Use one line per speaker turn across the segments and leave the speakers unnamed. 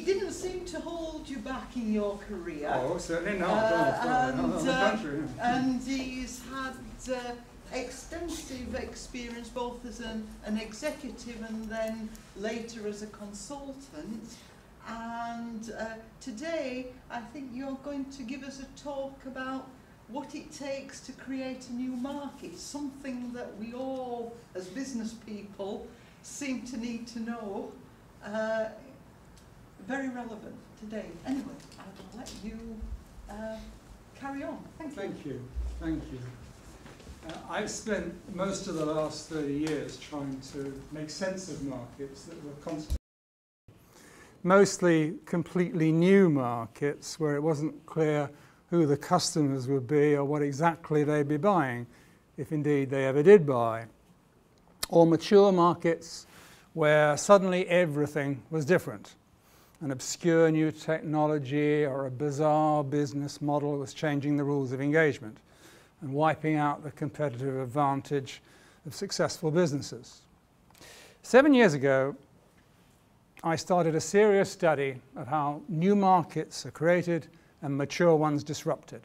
it didn't seem to hold you back in your career.
Oh, certainly not.
And he's had extensive experience both as an executive and then later as a consultant. And today, I think you're going to give us a talk about what it takes to create a new market, something that we all, as business people, seem to need to know. Very relevant today. Anyway, I will let you carry on. Thank you.
Thank you. I've spent most of the last 30 years trying to make sense of markets that were constantly, mostly completely new markets where it wasn't clear who the customers would be or what exactly they'd be buying, if indeed they ever did buy. Or mature markets where suddenly everything was different. An obscure new technology or a bizarre business model was changing the rules of engagement and wiping out the competitive advantage of successful businesses. 7 years ago, I started a serious study of how new markets are created and mature ones disrupted.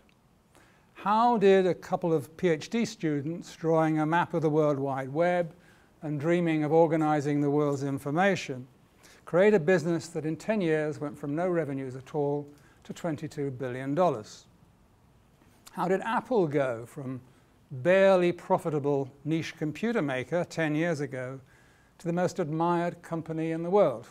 How did a couple of PhD students drawing a map of the World Wide Web and dreaming of organizing the world's information create a business that in 10 years went from no revenues at all to $22 billion? How did Apple go from barely profitable niche computer maker 10 years ago to the most admired company in the world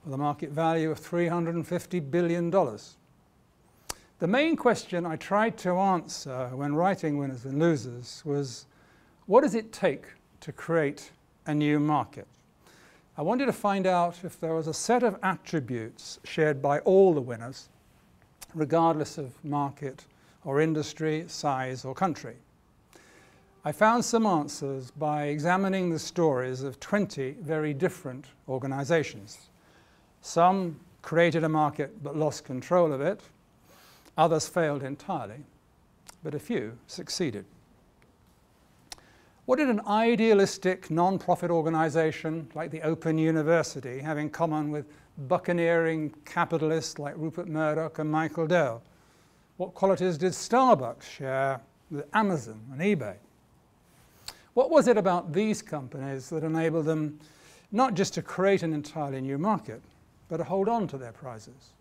with a market value of $350 billion? The main question I tried to answer when writing Winners and Losers was, what does it take to create a new market? I wanted to find out if there was a set of attributes shared by all the winners, regardless of market or industry, size or country. I found some answers by examining the stories of 20 very different organizations. Some created a market but lost control of it. Others failed entirely, but a few succeeded. What did an idealistic non-profit organization like the Open University have in common with buccaneering capitalists like Rupert Murdoch and Michael Dell? What qualities did Starbucks share with Amazon and eBay? What was it about these companies that enabled them not just to create an entirely new market, but to hold on to their prizes?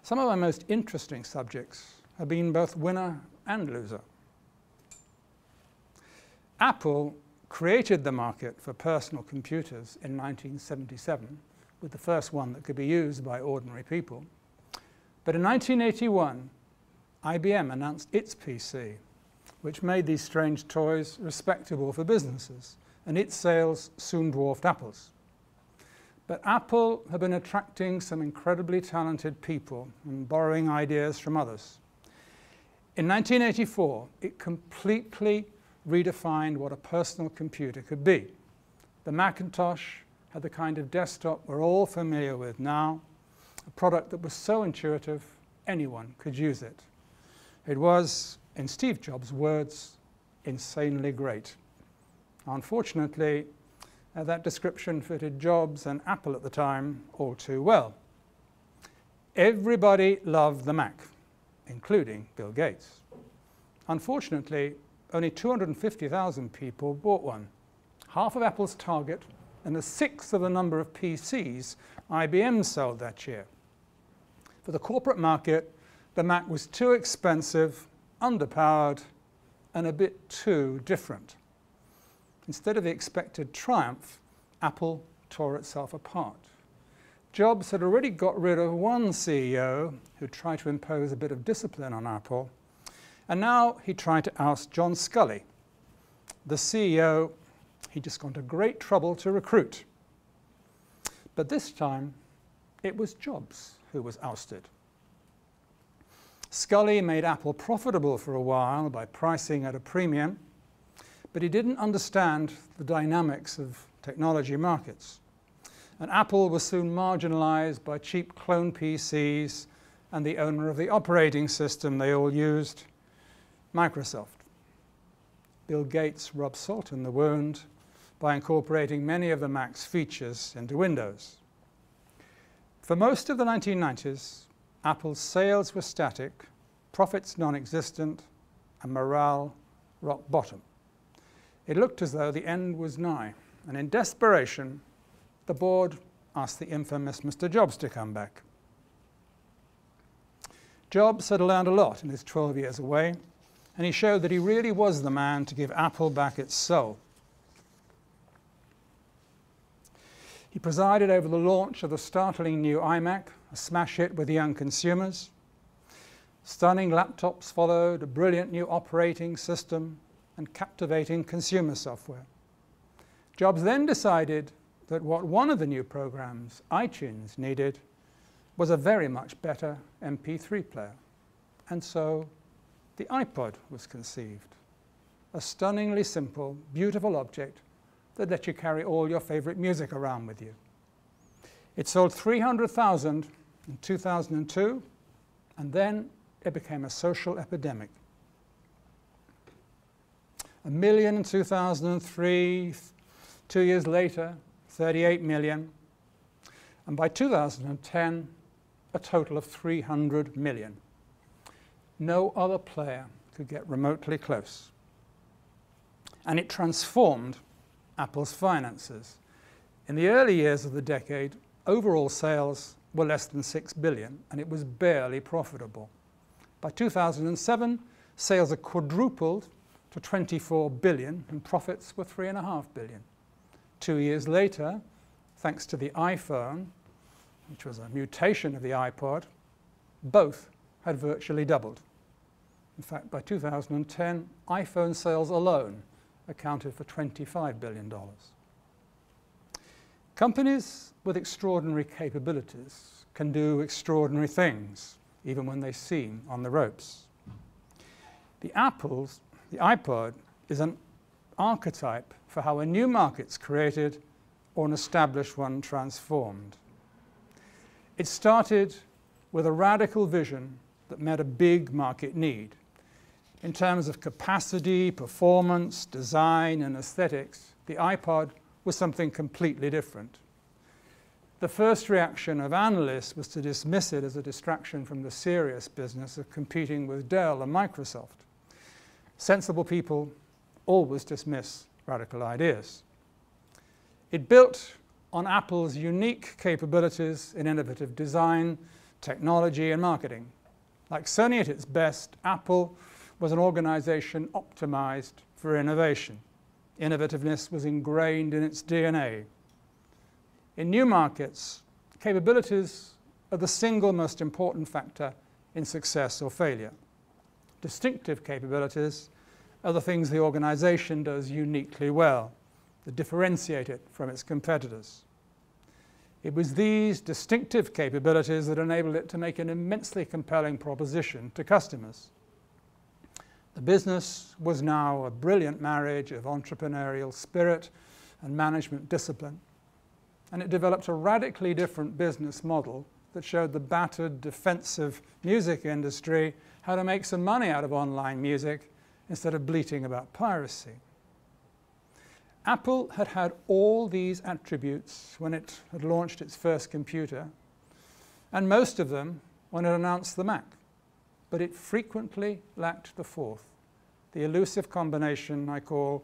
Some of my most interesting subjects have been both winner and loser. Apple created the market for personal computers in 1977 with the first one that could be used by ordinary people. But in 1981, IBM announced its PC, which made these strange toys respectable for businesses, and its sales soon dwarfed Apple's. But Apple had been attracting some incredibly talented people and borrowing ideas from others. In 1984, it completely redefined what a personal computer could be. The Macintosh had the kind of desktop we're all familiar with now, a product that was so intuitive anyone could use it. It was, in Steve Jobs' words, insanely great. Unfortunately, that description fitted Jobs and Apple at the time all too well. Everybody loved the Mac, including Bill Gates. Unfortunately, only 250,000 people bought one, half of Apple's target and a sixth of the number of PCs IBM sold that year. For the corporate market, the Mac was too expensive, underpowered, and a bit too different. Instead of the expected triumph, Apple tore itself apart. Jobs had already got rid of one CEO who tried to impose a bit of discipline on Apple, and now he tried to oust John Sculley, the CEO he'd just gone to great trouble to recruit. But this time, it was Jobs who was ousted. Sculley made Apple profitable for a while by pricing at a premium, but he didn't understand the dynamics of technology markets. And Apple was soon marginalized by cheap clone PCs and the owner of the operating system they all used, Microsoft. Bill Gates rubbed salt in the wound by incorporating many of the Mac's features into Windows. For most of the 1990s, Apple's sales were static, profits non-existent, and morale rock bottom. It looked as though the end was nigh, and in desperation, the board asked the infamous Mr. Jobs to come back. Jobs had learned a lot in his 12 years away, and he showed that he really was the man to give Apple back its soul. He presided over the launch of the startling new iMac, a smash hit with young consumers. Stunning laptops followed, a brilliant new operating system, and captivating consumer software. Jobs then decided that what one of the new programs, iTunes, needed was a very much better MP3 player. And so the iPod was conceived, a stunningly simple, beautiful object that let you carry all your favorite music around with you. It sold 300,000 in 2002, and then it became a social epidemic. 1 million in 2003, 2 years later, 38 million, and by 2010, a total of 300 million. No other player could get remotely close. And it transformed Apple's finances. In the early years of the decade, overall sales were less than 6 billion, and it was barely profitable. By 2007, sales had quadrupled to 24 billion, and profits were 3.5 billion. 2 years later, thanks to the iPhone, which was a mutation of the iPod, both had virtually doubled. In fact, by 2010, iPhone sales alone accounted for $25 billion. Companies with extraordinary capabilities can do extraordinary things, even when they seem on the ropes. The iPod is an archetype for how a new market's created or an established one transformed. It started with a radical vision that met a big market need. In terms of capacity, performance, design, and aesthetics, the iPod was something completely different. The first reaction of analysts was to dismiss it as a distraction from the serious business of competing with Dell and Microsoft. Sensible people always dismiss radical ideas. It built on Apple's unique capabilities in innovative design, technology, and marketing. Like Sony at its best, Apple was an organization optimized for innovation. Innovativeness was ingrained in its DNA. In new markets, capabilities are the single most important factor in success or failure. Distinctive capabilities are the things the organization does uniquely well, that differentiate it from its competitors. It was these distinctive capabilities that enabled it to make an immensely compelling proposition to customers. The business was now a brilliant marriage of entrepreneurial spirit and management discipline, and it developed a radically different business model that showed the battered, defensive music industry how to make some money out of online music instead of bleating about piracy. Apple had had all these attributes when it had launched its first computer, and most of them when it announced the Mac. But it frequently lacked the fourth, the elusive combination I call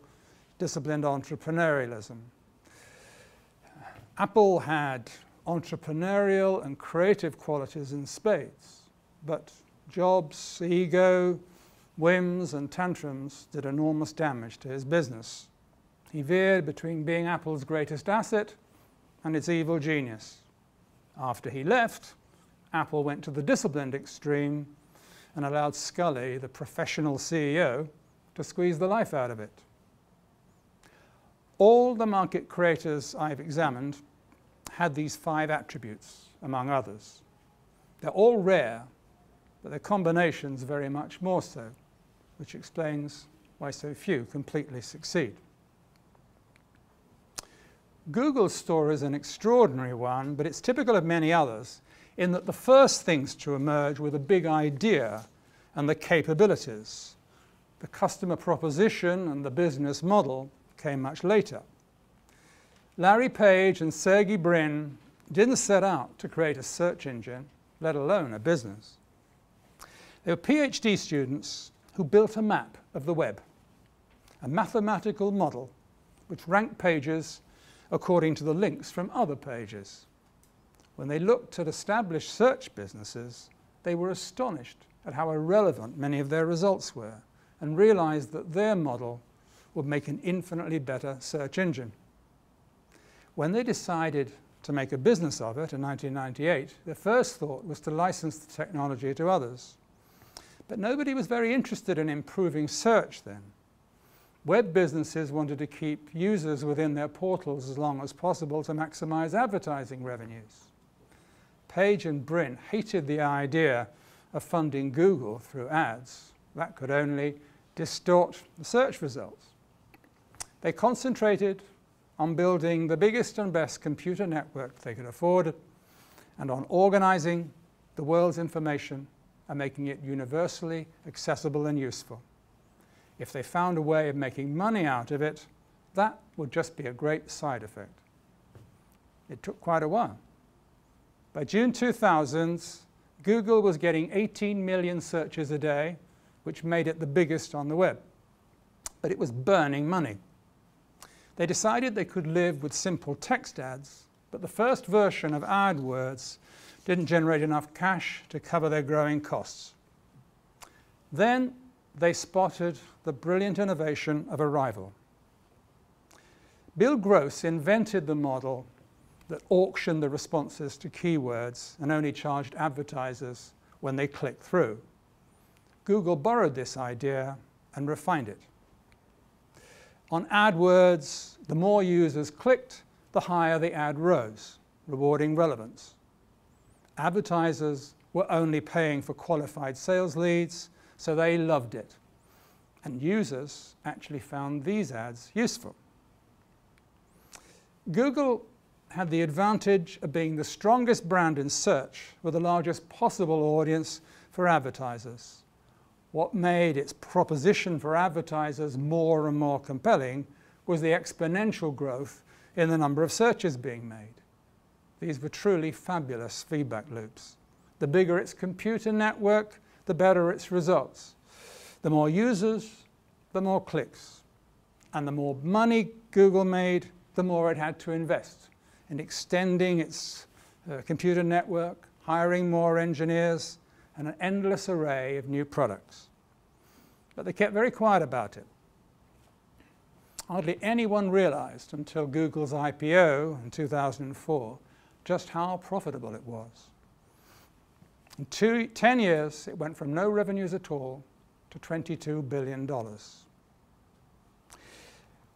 disciplined entrepreneurialism. Apple had entrepreneurial and creative qualities in spades, but Jobs' ego, whims, and tantrums did enormous damage to his business. He veered between being Apple's greatest asset and its evil genius. After he left, Apple went to the disciplined extreme and allowed Scully, the professional CEO, to squeeze the life out of it. All the market creators I've examined had these 5 attributes, among others. They're all rare, but their combinations very much more so, which explains why so few completely succeed. Google's story is an extraordinary one, but it's typical of many others in that the first things to emerge were the big idea and the capabilities. The customer proposition and the business model came much later. Larry Page and Sergey Brin didn't set out to create a search engine, let alone a business. They were PhD students who built a map of the web, a mathematical model which ranked pages according to the links from other pages. When they looked at established search businesses, they were astonished at how irrelevant many of their results were and realized that their model would make an infinitely better search engine. When they decided to make a business of it in 1998, their first thought was to license the technology to others. But nobody was very interested in improving search then. Web businesses wanted to keep users within their portals as long as possible to maximize advertising revenues. Page and Brin hated the idea of funding Google through ads. That could only distort the search results. They concentrated on building the biggest and best computer network they could afford and on organizing the world's information and making it universally accessible and useful. If they found a way of making money out of it, that would just be a great side effect. It took quite a while. By June 2000, Google was getting 18 million searches a day, which made it the biggest on the web. But it was burning money. They decided they could live with simple text ads, but the first version of AdWords didn't generate enough cash to cover their growing costs. Then they spotted the brilliant innovation of a rival. Bill Gross invented the model that auctioned the responses to keywords and only charged advertisers when they clicked through. Google borrowed this idea and refined it. On AdWords, the more users clicked, the higher the ad rose, rewarding relevance. Advertisers were only paying for qualified sales leads, so they loved it. And users actually found these ads useful. Google had the advantage of being the strongest brand in search with the largest possible audience for advertisers. What made its proposition for advertisers more and more compelling was the exponential growth in the number of searches being made. These were truly fabulous feedback loops. The bigger its computer network, the better its results. The more users, the more clicks. And the more money Google made, the more it had to invest in extending its computer network, hiring more engineers, and an endless array of new products. But they kept very quiet about it. Hardly anyone realized until Google's IPO in 2004 just how profitable it was. In 10 years, it went from no revenues at all to $22 billion.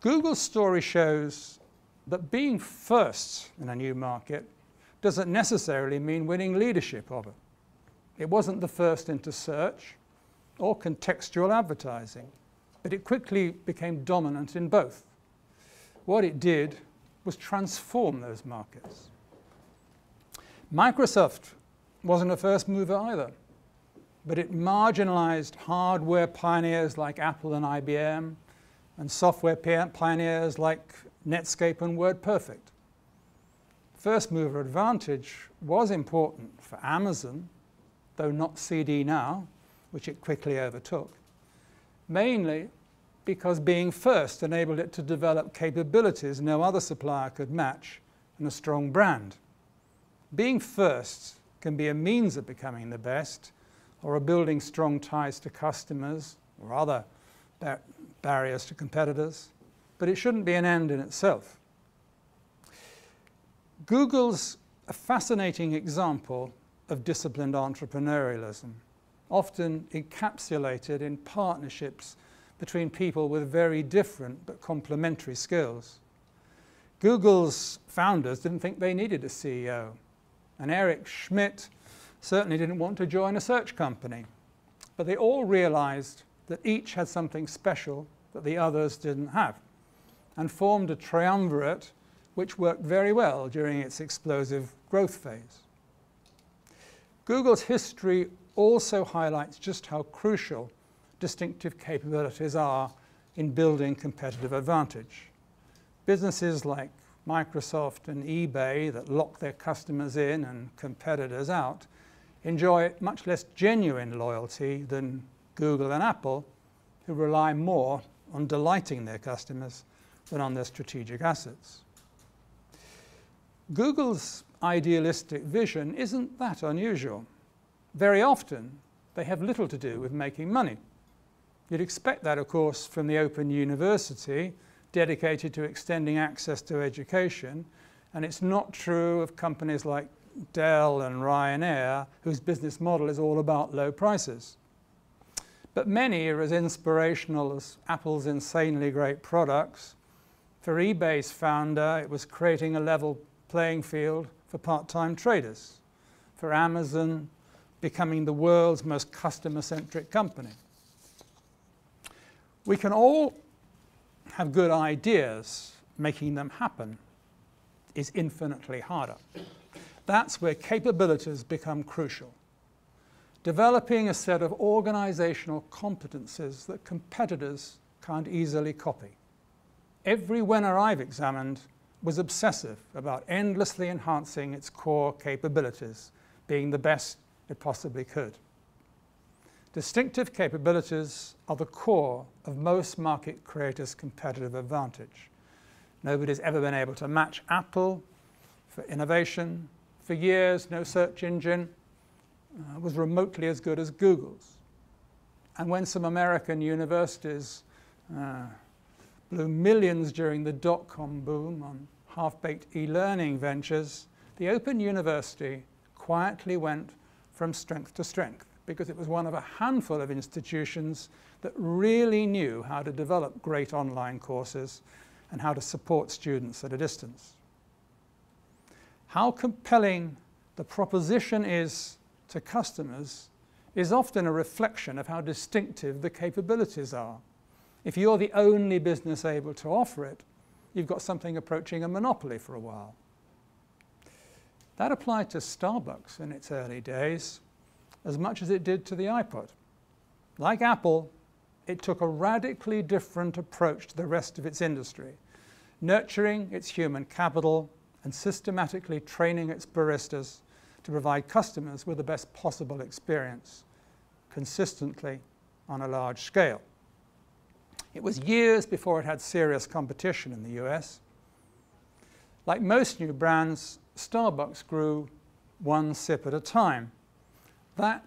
Google's story shows that being first in a new market doesn't necessarily mean winning leadership of it. It wasn't the first into search or contextual advertising, but it quickly became dominant in both. What it did was transform those markets. Microsoft wasn't a first mover either, but it marginalized hardware pioneers like Apple and IBM and software pioneers like Netscape and WordPerfect. First mover advantage was important for Amazon, though not CD Now, which it quickly overtook, mainly because being first enabled it to develop capabilities no other supplier could match and a strong brand. Being first can be a means of becoming the best or of building strong ties to customers or other barriers to competitors, but it shouldn't be an end in itself. Google's a fascinating example of disciplined entrepreneurialism, often encapsulated in partnerships between people with very different but complementary skills. Google's founders didn't think they needed a CEO, and Eric Schmidt certainly didn't want to join a search company. But they all realized that each had something special that the others didn't have, and formed a triumvirate which worked very well during its explosive growth phase. Google's history also highlights just how crucial distinctive capabilities are in building competitive advantage. Businesses like Microsoft and eBay, that lock their customers in and competitors out, enjoy much less genuine loyalty than Google and Apple, who rely more on delighting their customers than on their strategic assets. Google's idealistic vision isn't that unusual. Very often, they have little to do with making money. You'd expect that, of course, from the Open University, dedicated to extending access to education, and it's not true of companies like Dell and Ryanair, whose business model is all about low prices. But many are as inspirational as Apple's insanely great products. For eBay's founder, it was creating a level playing field for part-time traders. For Amazon, becoming the world's most customer-centric company. We can all have good ideas. Making them happen is infinitely harder. That's where capabilities become crucial. Developing a set of organizational competencies that competitors can't easily copy. Every winner I've examined was obsessive about endlessly enhancing its core capabilities, being the best it possibly could. Distinctive capabilities are the core of most market creators' competitive advantage. Nobody's ever been able to match Apple for innovation. For years, no search engine was remotely as good as Google's. And when some American universities blew millions during the dot-com boom on half-baked e-learning ventures, the Open University quietly went from strength to strength because it was one of a handful of institutions that really knew how to develop great online courses and how to support students at a distance. How compelling the proposition is to customers is often a reflection of how distinctive the capabilities are. If you're the only business able to offer it, you've got something approaching a monopoly for a while. That applied to Starbucks in its early days as much as it did to the iPod. Like Apple, it took a radically different approach to the rest of its industry, nurturing its human capital and systematically training its baristas to provide customers with the best possible experience, consistently on a large scale. It was years before it had serious competition in the US. Like most new brands, Starbucks grew one sip at a time. That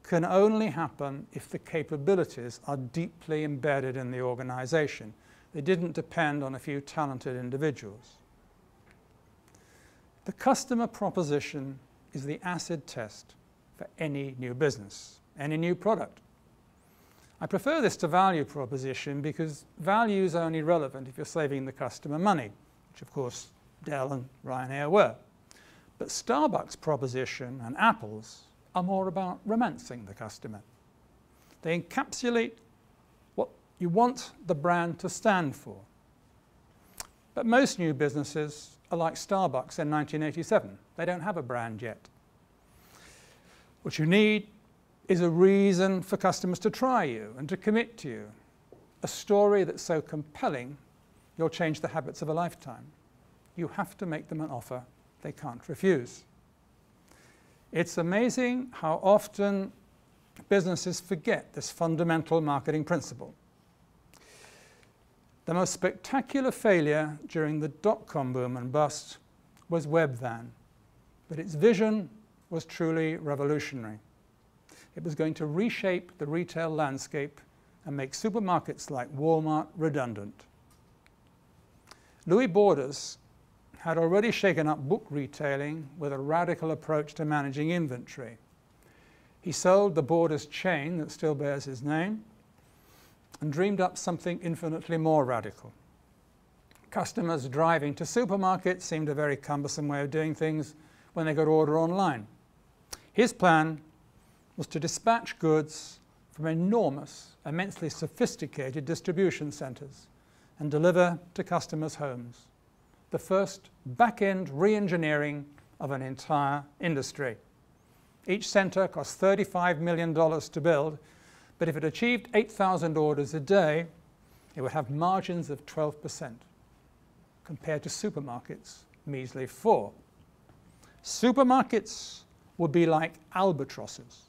can only happen if the capabilities are deeply embedded in the organization. They didn't depend on a few talented individuals. The customer proposition is the acid test for any new business, any new product. I prefer this to value proposition because value is only relevant if you're saving the customer money, which of course Dell and Ryanair were. But Starbucks' proposition and Apple's are more about romancing the customer. They encapsulate what you want the brand to stand for. But most new businesses are like Starbucks in 1987. They don't have a brand yet. What you need is a reason for customers to try you and to commit to you. A story that's so compelling, you'll change the habits of a lifetime. You have to make them an offer they can't refuse. It's amazing how often businesses forget this fundamental marketing principle. The most spectacular failure during the dot-com boom and bust was Webvan, but its vision was truly revolutionary. It was going to reshape the retail landscape and make supermarkets like Walmart redundant. Louis Borders had already shaken up book retailing with a radical approach to managing inventory. He sold the Borders chain that still bears his name and dreamed up something infinitely more radical. Customers driving to supermarkets seemed a very cumbersome way of doing things when they could order online. His plan was to dispatch goods from enormous, immensely sophisticated distribution centers and deliver to customers' homes. The first back-end re-engineering of an entire industry. Each center cost $35 million to build, but if it achieved 8,000 orders a day, it would have margins of 12%. compared to supermarkets, measly 4. Supermarkets would be like albatrosses.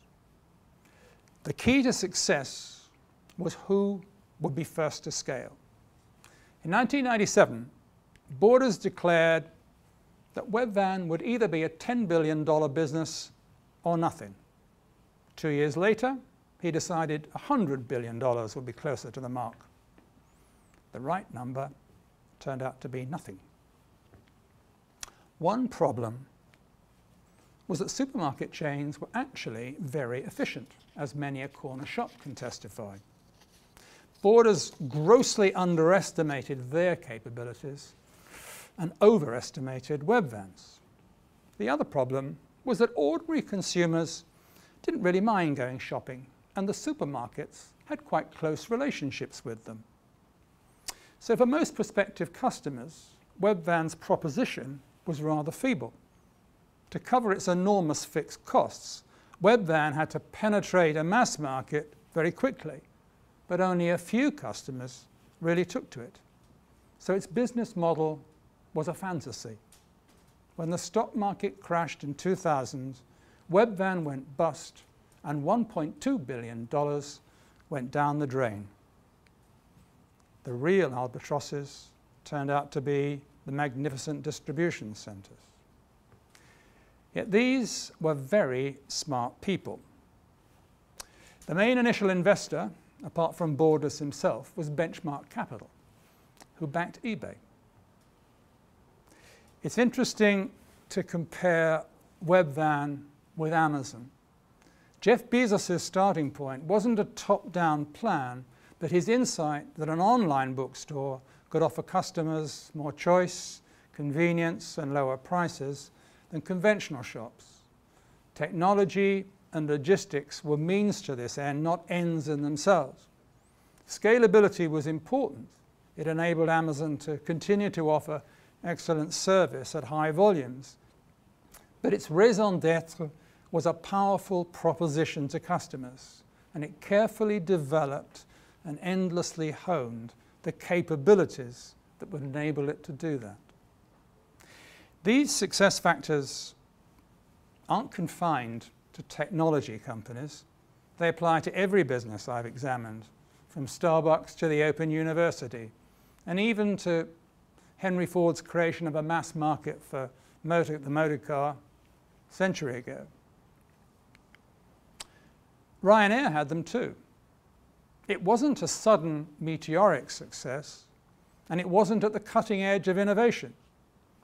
The key to success was who would be first to scale. In 1997, Borders declared that Webvan would either be a $10 billion business or nothing. 2 years later, he decided $100 billion would be closer to the mark. The right number turned out to be nothing. One problem was that supermarket chains were actually very efficient, as many a corner shop can testify. Borders grossly underestimated their capabilities and overestimated Webvan's. The other problem was that ordinary consumers didn't really mind going shopping, and the supermarkets had quite close relationships with them. So for most prospective customers, Webvan's proposition was rather feeble. To cover its enormous fixed costs, Webvan had to penetrate a mass market very quickly, but only a few customers really took to it. So its business model was a fantasy. When the stock market crashed in 2000, Webvan went bust and $1.2 billion went down the drain. The real albatrosses turned out to be the magnificent distribution centres. Yet these were very smart people. The main initial investor, apart from Borders himself, was Benchmark Capital, who backed eBay. It's interesting to compare Webvan with Amazon. Jeff Bezos' starting point wasn't a top-down plan, but his insight that an online bookstore could offer customers more choice, convenience, and lower prices than conventional shops. Technology and logistics were means to this end, not ends in themselves. Scalability was important. It enabled Amazon to continue to offer excellent service at high volumes. But its raison d'etre was a powerful proposition to customers, and it carefully developed and endlessly honed the capabilities that would enable it to do that. These success factors aren't confined to technology companies. They apply to every business I've examined, from Starbucks to the Open University, and even to Henry Ford's creation of a mass market for the motor car a century ago. Ryanair had them too. It wasn't a sudden meteoric success, and it wasn't at the cutting edge of innovation.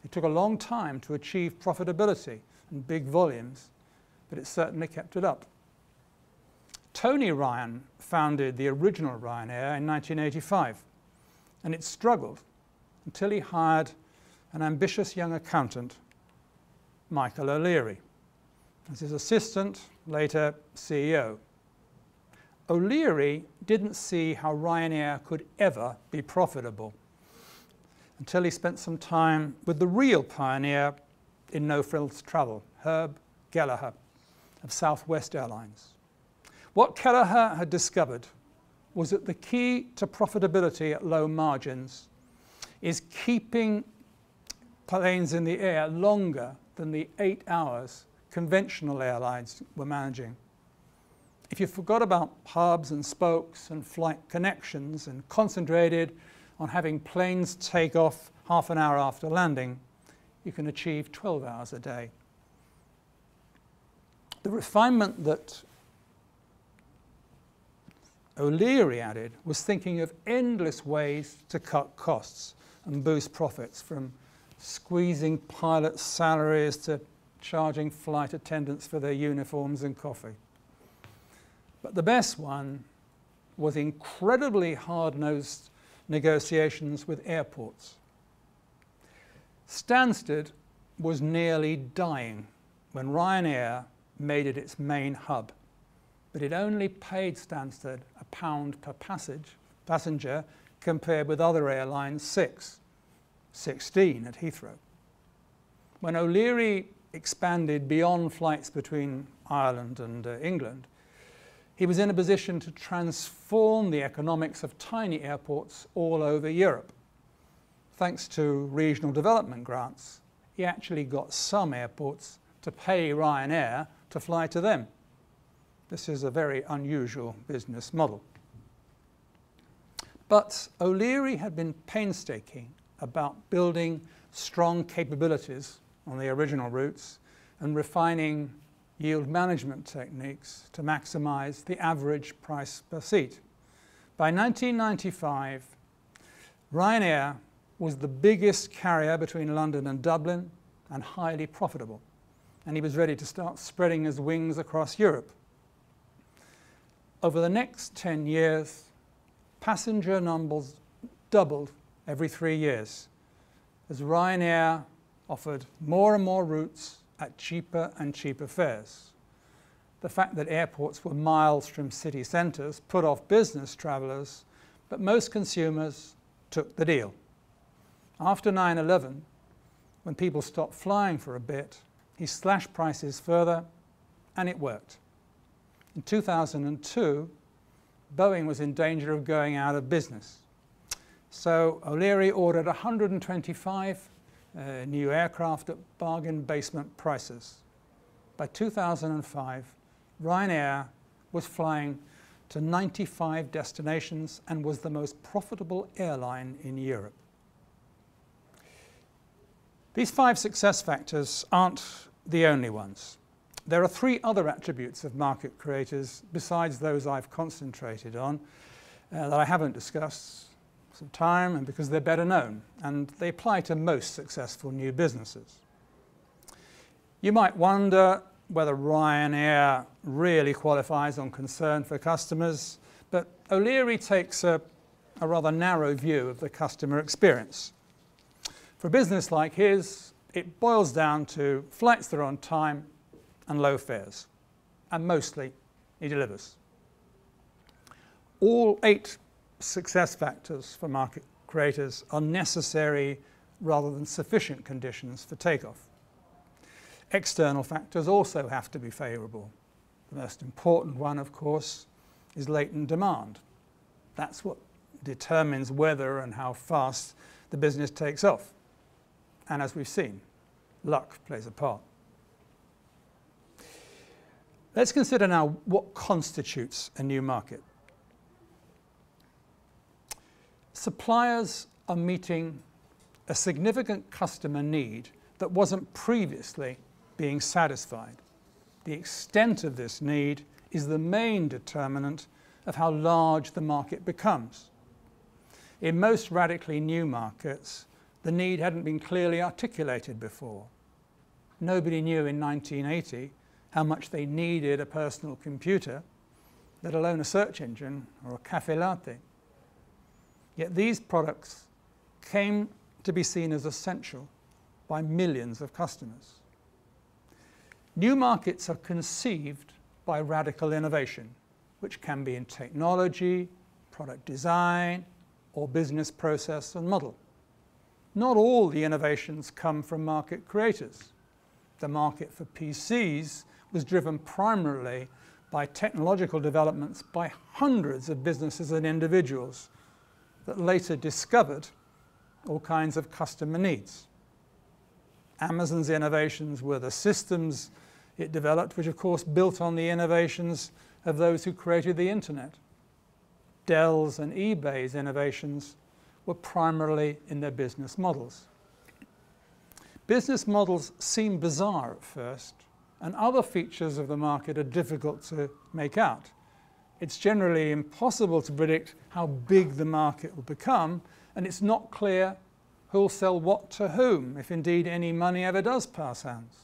It took a long time to achieve profitability and big volumes, but it certainly kept it up. Tony Ryan founded the original Ryanair in 1985, and it struggled until he hired an ambitious young accountant, Michael O'Leary, as his assistant, later CEO. O'Leary didn't see how Ryanair could ever be profitable until he spent some time with the real pioneer in no-frills travel, Herb Kelleher of Southwest Airlines. What Kelleher had discovered was that the key to profitability at low margins is keeping planes in the air longer than the 8 hours conventional airlines were managing. If you forgot about hubs and spokes and flight connections and concentrated on having planes take off half an hour after landing, you can achieve 12 hours a day. The refinement that O'Leary added was thinking of endless ways to cut costs and boost profits, from squeezing pilots' salaries to charging flight attendants for their uniforms and coffee. But the best one was incredibly hard-nosed negotiations with airports. Stansted was nearly dying when Ryanair made it its main hub, but it only paid Stansted £1 per passenger compared with other airlines $16 at Heathrow. When O'Leary expanded beyond flights between Ireland and England, he was in a position to transform the economics of tiny airports all over Europe. thanks to regional development grants, he actually got some airports to pay Ryanair to fly to them. This is a very unusual business model. But O'Leary had been painstaking about building strong capabilities on the original routes and refining yield management techniques to maximize the average price per seat. By 1995, Ryanair was the biggest carrier between London and Dublin and highly profitable, and he was ready to start spreading his wings across Europe. Over the next 10 years, passenger numbers doubled every 3 years as Ryanair offered more and more routes at cheaper and cheaper fares. The fact that airports were miles from city centres put off business travellers, but most consumers took the deal. After 9/11, when people stopped flying for a bit, he slashed prices further, and it worked. In 2002, Boeing was in danger of going out of business. So O'Leary ordered 125 new aircraft at bargain basement prices. By 2005, Ryanair was flying to 95 destinations and was the most profitable airline in Europe. These 5 success factors aren't the only ones. There are 3 other attributes of market creators besides those I've concentrated on that I haven't discussed some time, and because they're better known, and they apply to most successful new businesses. You might wonder whether Ryanair really qualifies on concern for customers, but O'Leary takes a rather narrow view of the customer experience. For a business like his, it boils down to flights that are on time and low fares, and mostly he delivers. All 8 success factors for market creators are necessary rather than sufficient conditions for takeoff. External factors also have to be favourable. The most important one, of course, is latent demand. That's what determines whether and how fast the business takes off. And as we've seen, luck plays a part. Let's consider now what constitutes a new market. Suppliers are meeting a significant customer need that wasn't previously being satisfied. The extent of this need is the main determinant of how large the market becomes. In most radically new markets, the need hadn't been clearly articulated before. Nobody knew in 1980 how much they needed a personal computer, let alone a search engine or a cafe latte. Yet these products came to be seen as essential by millions of customers. New markets are conceived by radical innovation, which can be in technology, product design, or business process and model. Not all the innovations come from market creators. The market for PCs was driven primarily by technological developments by hundreds of businesses and individuals that later discovered all kinds of customer needs. Amazon's innovations were the systems it developed, which of course built on the innovations of those who created the internet. Dell's and eBay's innovations were primarily in their business models. Business models seem bizarre at first, and other features of the market are difficult to make out. It's generally impossible to predict how big the market will become, and it's not clear who'll sell what to whom, if indeed any money ever does pass hands.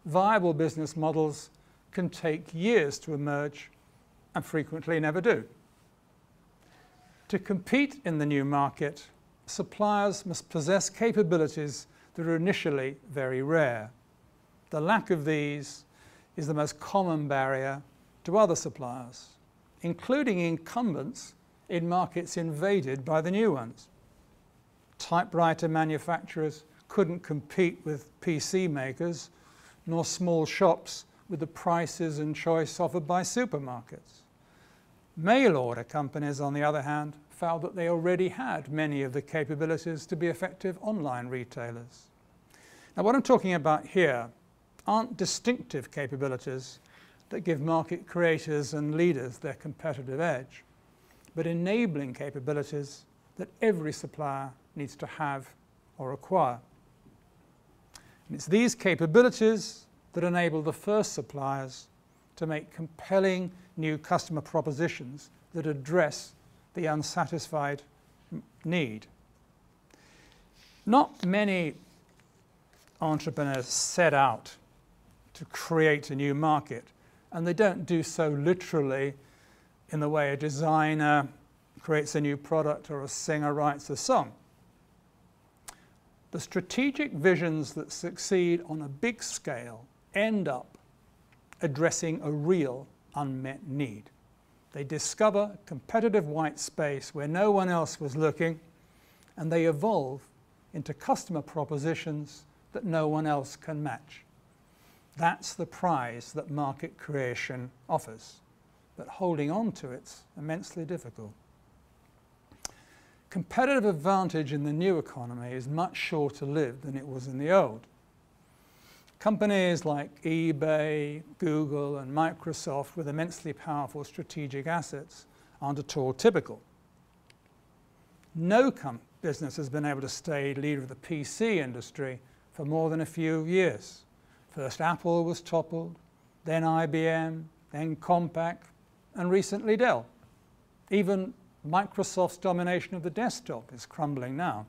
Viable business models can take years to emerge and frequently never do. To compete in the new market, suppliers must possess capabilities that are initially very rare. The lack of these is the most common barrier to other suppliers, including incumbents in markets invaded by the new ones. Typewriter manufacturers couldn't compete with PC makers, nor small shops with the prices and choice offered by supermarkets. Mail order companies, on the other hand, found that they already had many of the capabilities to be effective online retailers. Now, what I'm talking about here aren't distinctive capabilities that give market creators and leaders their competitive edge, but enabling capabilities that every supplier needs to have or acquire. And it's these capabilities that enable the first suppliers to make compelling new customer propositions that address the unsatisfied need. Not many entrepreneurs set out to create a new market, and they don't do so literally in the way a designer creates a new product or a singer writes a song. The strategic visions that succeed on a big scale end up addressing a real unmet need. They discover competitive white space where no one else was looking, and they evolve into customer propositions that no one else can match. That's the prize that market creation offers, but holding on to it's immensely difficult. Competitive advantage in the new economy is much shorter lived than it was in the old. Companies like eBay, Google, and Microsoft with immensely powerful strategic assets aren't at all typical. No business has been able to stay leader of the PC industry for more than a few years. First Apple was toppled, then IBM, then Compaq, and recently Dell. Even Microsoft's domination of the desktop is crumbling now.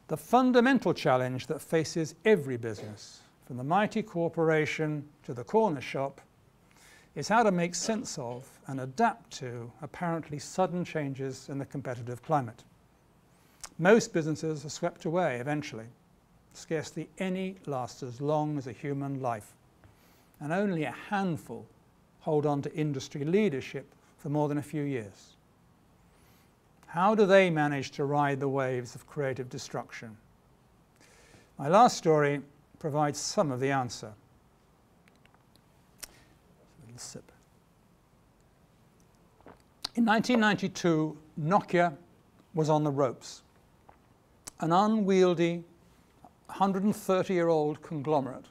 The fundamental challenge that faces every business, from the mighty corporation to the corner shop, is how to make sense of and adapt to apparently sudden changes in the competitive climate. Most businesses are swept away eventually. Scarcely any last as long as a human life, and only a handful hold on to industry leadership for more than a few years. How do they manage to ride the waves of creative destruction? My last story provides some of the answer. A little sip. In 1992, Nokia was on the ropes. An unwieldy 130-year-old conglomerate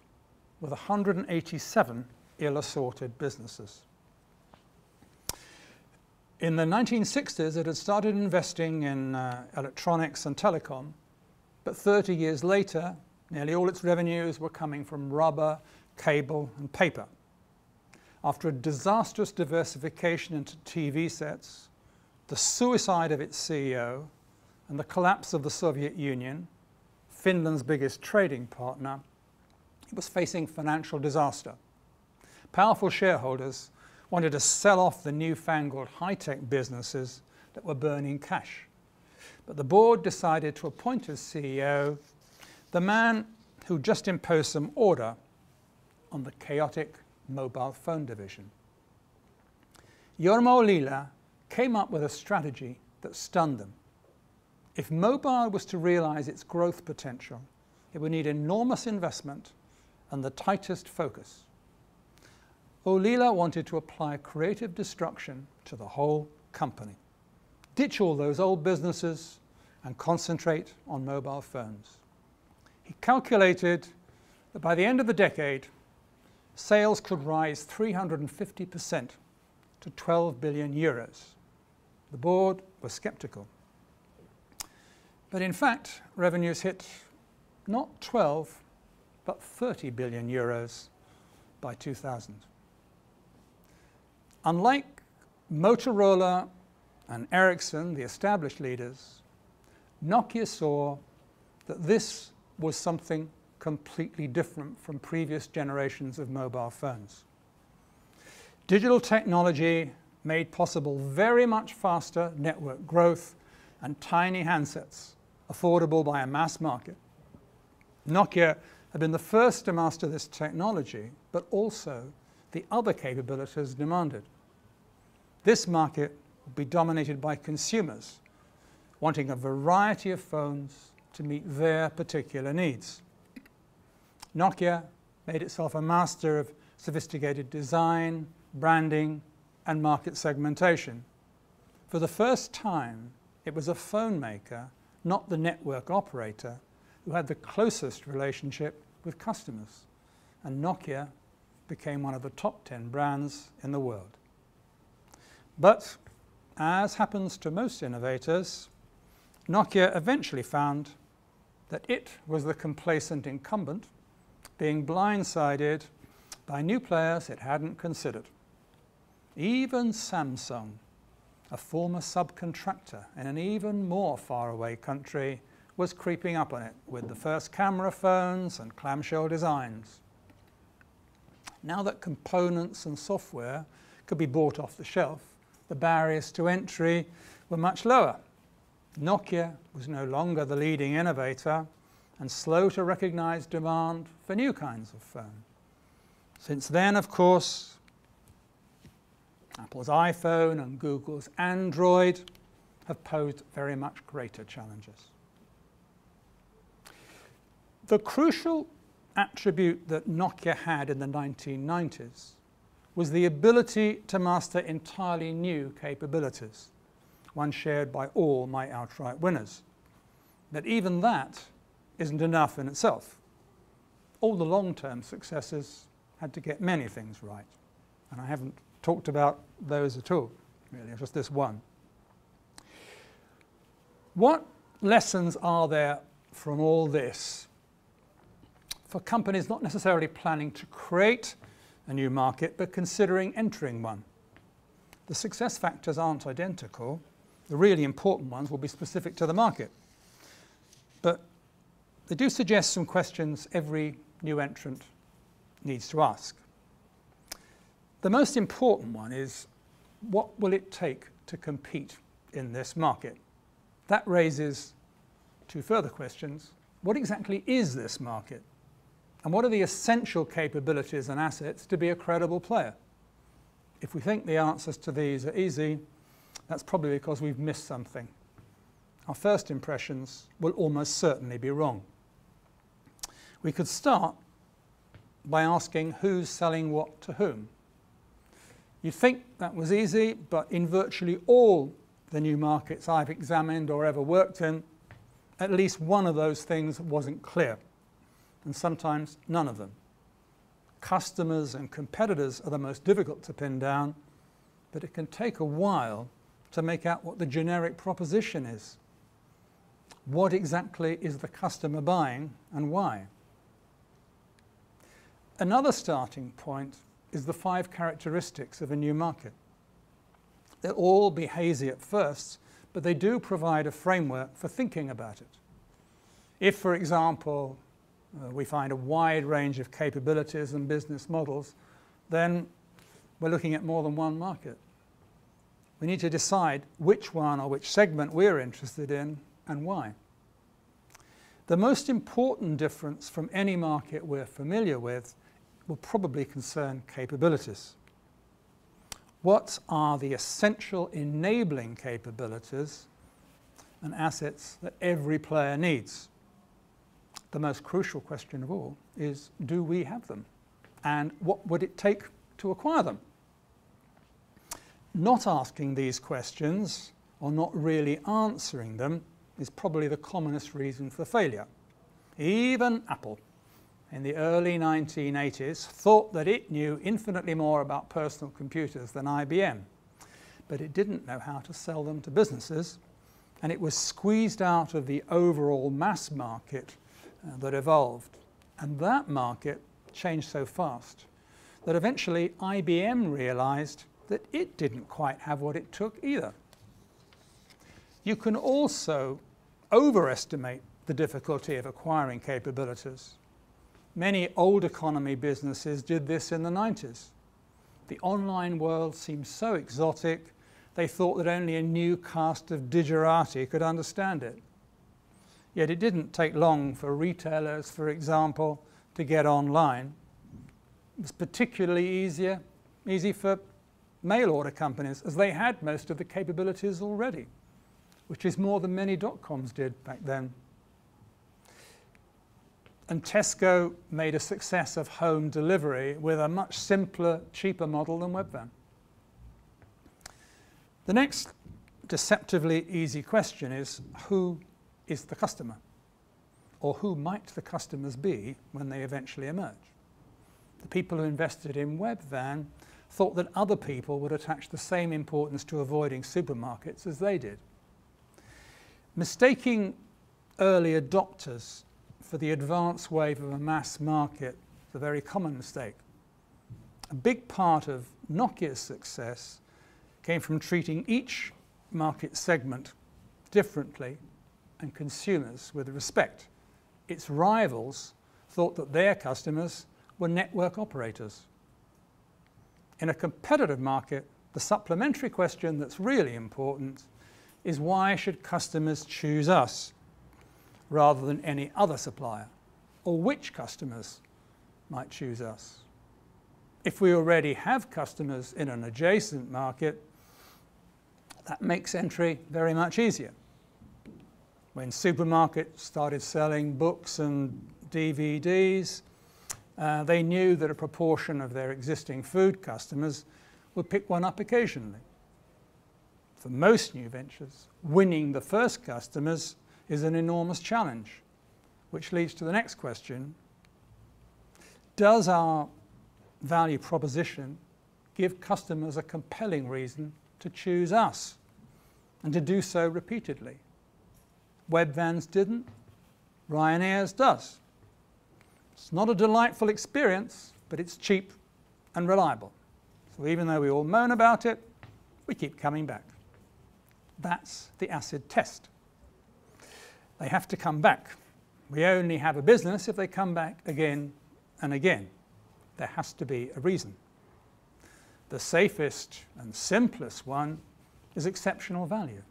with 187 ill-assorted businesses. In the 1960s, it had started investing in electronics and telecom, but 30 years later, nearly all its revenues were coming from rubber, cable, and paper. After a disastrous diversification into TV sets, the suicide of its CEO, and the collapse of the Soviet Union, Finland's biggest trading partner, it was facing financial disaster. Powerful shareholders wanted to sell off the newfangled high-tech businesses that were burning cash. But the board decided to appoint as CEO the man who just imposed some order on the chaotic mobile phone division. Jorma Ollila came up with a strategy that stunned them. If mobile was to realize its growth potential, it would need enormous investment and the tightest focus. Ollila wanted to apply creative destruction to the whole company. Ditch all those old businesses and concentrate on mobile phones. He calculated that by the end of the decade, sales could rise 350% to 12 billion euros. The board was skeptical. But in fact, revenues hit not 12, but 30 billion euros by 2000. Unlike Motorola and Ericsson, the established leaders, Nokia saw that this was something completely different from previous generations of mobile phones. Digital technology made possible very much faster network growth and tiny handsets, affordable by a mass market. Nokia had been the first to master this technology, but also the other capabilities demanded. This market would be dominated by consumers wanting a variety of phones to meet their particular needs. Nokia made itself a master of sophisticated design, branding, and market segmentation. For the first time, it was a phone maker, not the network operator, who had the closest relationship with customers, and Nokia became one of the top 10 brands in the world. But, as happens to most innovators, Nokia eventually found that it was the complacent incumbent, being blindsided by new players it hadn't considered. Even Samsung, a former subcontractor in an even more faraway country, was creeping up on it with the first camera phones and clamshell designs. Now that components and software could be bought off the shelf, the barriers to entry were much lower. Nokia was no longer the leading innovator and slow to recognize demand for new kinds of phone. Since then, of course, Apple's iPhone and Google's Android have posed very much greater challenges. The crucial attribute that Nokia had in the 1990s was the ability to master entirely new capabilities, one shared by all my outright winners. But even that isn't enough in itself. All the long-term successes had to get many things right, and I haven't talked about those at all, really, just this one. What lessons are there from all this for companies not necessarily planning to create a new market, but considering entering one? The success factors aren't identical. The really important ones will be specific to the market. But they do suggest some questions every new entrant needs to ask. The most important one is, what will it take to compete in this market? That raises two further questions. What exactly is this market? And what are the essential capabilities and assets to be a credible player? If we think the answers to these are easy, that's probably because we've missed something. Our first impressions will almost certainly be wrong. We could start by asking who's selling what to whom. You'd think that was easy, but in virtually all the new markets I've examined or ever worked in, at least one of those things wasn't clear, and sometimes none of them. Customers and competitors are the most difficult to pin down, but it can take a while to make out what the generic proposition is. What exactly is the customer buying and why? Another starting point is the 5 characteristics of a new market. They'll all be hazy at first, but they do provide a framework for thinking about it. If, for example, we find a wide range of capabilities and business models, then we're looking at more than one market. We need to decide which one or which segment we're interested in and why. The most important difference from any market we're familiar with will probably concern capabilities. What are the essential enabling capabilities and assets that every player needs? The most crucial question of all is, do we have them? And what would it take to acquire them? Not asking these questions, or not really answering them, is probably the commonest reason for failure. Even Apple, in the early 1980s, thought that it knew infinitely more about personal computers than IBM, but it didn't know how to sell them to businesses, and it was squeezed out of the overall mass market that evolved. And that market changed so fast that eventually IBM realized that it didn't quite have what it took either. You can also overestimate the difficulty of acquiring capabilities. Many old economy businesses did this in the 90s. The online world seemed so exotic, they thought that only a new cast of digerati could understand it. Yet it didn't take long for retailers, for example, to get online. It was particularly easy for mail order companies, as they had most of the capabilities already, which is more than many dot-coms did back then. And Tesco made a success of home delivery with a much simpler, cheaper model than Webvan. The next deceptively easy question is, who is the customer? Or who might the customers be when they eventually emerge? The people who invested in Webvan thought that other people would attach the same importance to avoiding supermarkets as they did. Mistaking early adopters for the advance wave of a mass market is a very common mistake. A big part of Nokia's success came from treating each market segment differently and consumers with respect. Its rivals thought that their customers were network operators. In a competitive market, the supplementary question that's really important is, why should customers choose us rather than any other supplier? Or which customers might choose us? If we already have customers in an adjacent market, that makes entry very much easier. When supermarkets started selling books and DVDs, they knew that a proportion of their existing food customers would pick one up occasionally. For most new ventures, winning the first customers is an enormous challenge, which leads to the next question. Does our value proposition give customers a compelling reason to choose us, and to do so repeatedly? Webvan's didn't, Ryanair's does. It's not a delightful experience, but it's cheap and reliable. So even though we all moan about it, we keep coming back. That's the acid test. They have to come back. We only have a business if they come back again and again. There has to be a reason. The safest and simplest one is exceptional value.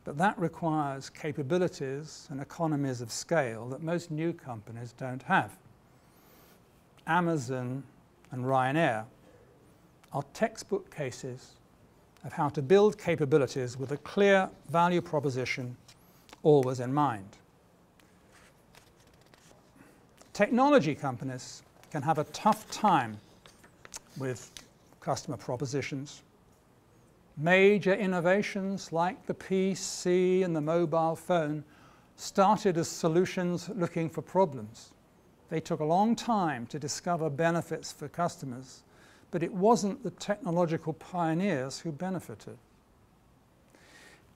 But that requires capabilities and economies of scale that most new companies don't have. Amazon and Ryanair are textbook cases of how to build capabilities with a clear value proposition always in mind. Technology companies can have a tough time with customer propositions. Major innovations like the PC and the mobile phone started as solutions looking for problems. They took a long time to discover benefits for customers, but it wasn't the technological pioneers who benefited.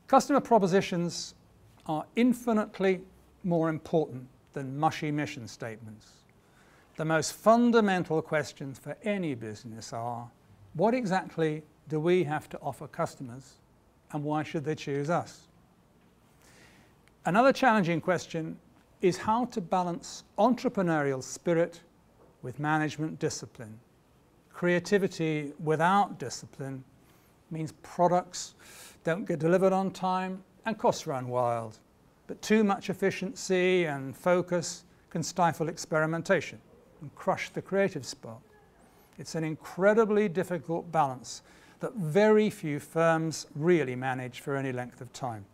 Customer propositions are infinitely more important than mushy mission statements. The most fundamental questions for any business are, what exactly do we have to offer customers, and why should they choose us? Another challenging question is how to balance entrepreneurial spirit with management discipline. Creativity without discipline means products don't get delivered on time and costs run wild. But too much efficiency and focus can stifle experimentation and crush the creative spark. It's an incredibly difficult balance that very few firms really manage for any length of time.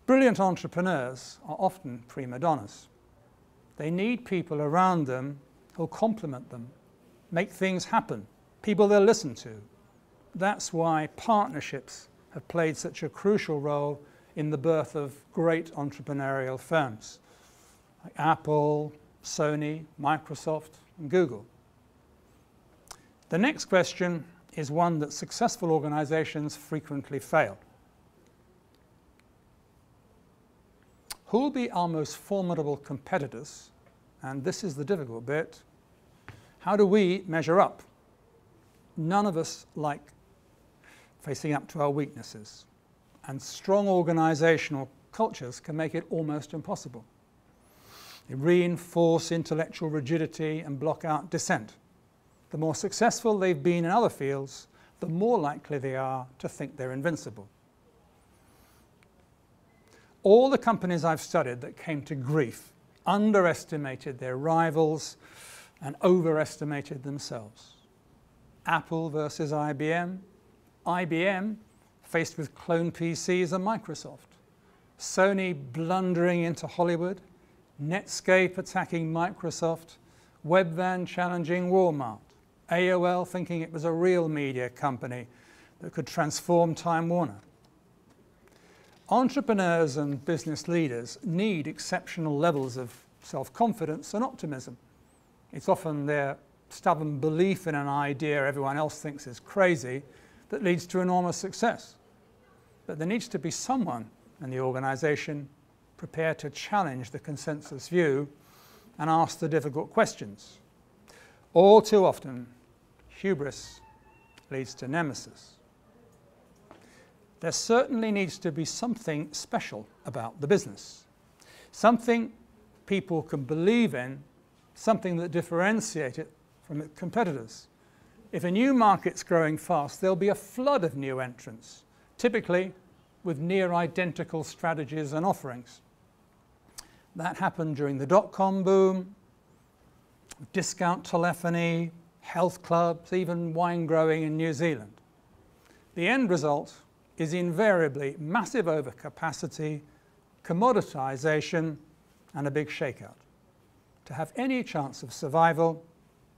Brilliant entrepreneurs are often prima donnas. They need people around them who'll complement them, make things happen, people they'll listen to. That's why partnerships have played such a crucial role in the birth of great entrepreneurial firms like Apple, Sony, Microsoft, and Google. The next question is one that successful organizations frequently fail. Who will be our most formidable competitors? And this is the difficult bit. How do we measure up? None of us like facing up to our weaknesses, and strong organizational cultures can make it almost impossible. They reinforce intellectual rigidity and block out dissent. The more successful they've been in other fields, the more likely they are to think they're invincible. All the companies I've studied that came to grief underestimated their rivals and overestimated themselves. Apple versus IBM. IBM faced with clone PCs and Microsoft. Sony blundering into Hollywood. Netscape attacking Microsoft. Webvan challenging Walmart. AOL thinking it was a real media company that could transform Time Warner. Entrepreneurs and business leaders need exceptional levels of self-confidence and optimism. It's often their stubborn belief in an idea everyone else thinks is crazy that leads to enormous success. But there needs to be someone in the organisation prepared to challenge the consensus view and ask the difficult questions. All too often, hubris leads to nemesis. There certainly needs to be something special about the business, something people can believe in, something that differentiates it from its competitors. If a new market's growing fast, there'll be a flood of new entrants, typically with near identical strategies and offerings. That happened during the dot-com boom, discount telephony, health clubs, even wine growing in New Zealand. The end result is invariably massive overcapacity, commoditization, and a big shakeout. To have any chance of survival,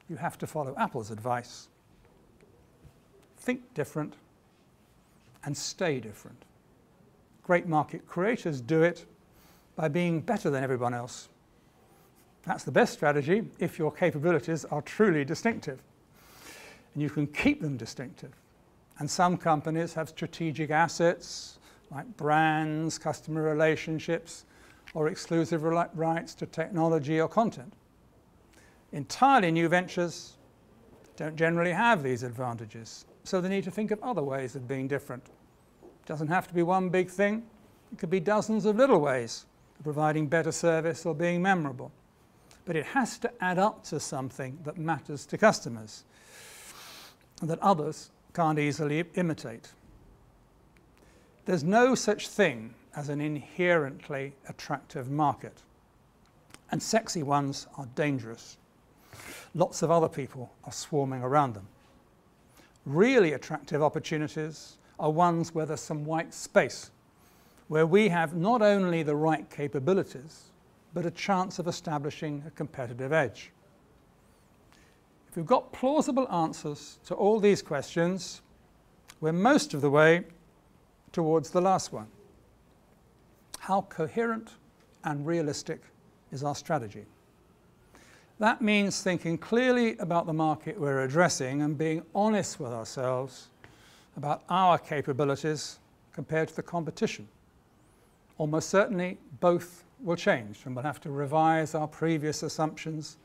you have to follow Apple's advice. Think different and stay different. Great market creators do it by being better than everyone else. That's the best strategy if your capabilities are truly distinctive. And you can keep them distinctive. And some companies have strategic assets like brands, customer relationships, or exclusive rights to technology or content. Entirely new ventures don't generally have these advantages, so they need to think of other ways of being different. It doesn't have to be one big thing. It could be dozens of little ways of providing better service or being memorable. But it has to add up to something that matters to customers and that others can't easily imitate. There's no such thing as an inherently attractive market, and sexy ones are dangerous. Lots of other people are swarming around them. Really attractive opportunities are ones where there's some white space, where we have not only the right capabilities, but a chance of establishing a competitive edge. If we've got plausible answers to all these questions, we're most of the way towards the last one. How coherent and realistic is our strategy? That means thinking clearly about the market we're addressing and being honest with ourselves about our capabilities compared to the competition. Almost certainly, both will change, and we'll have to revise our previous assumptions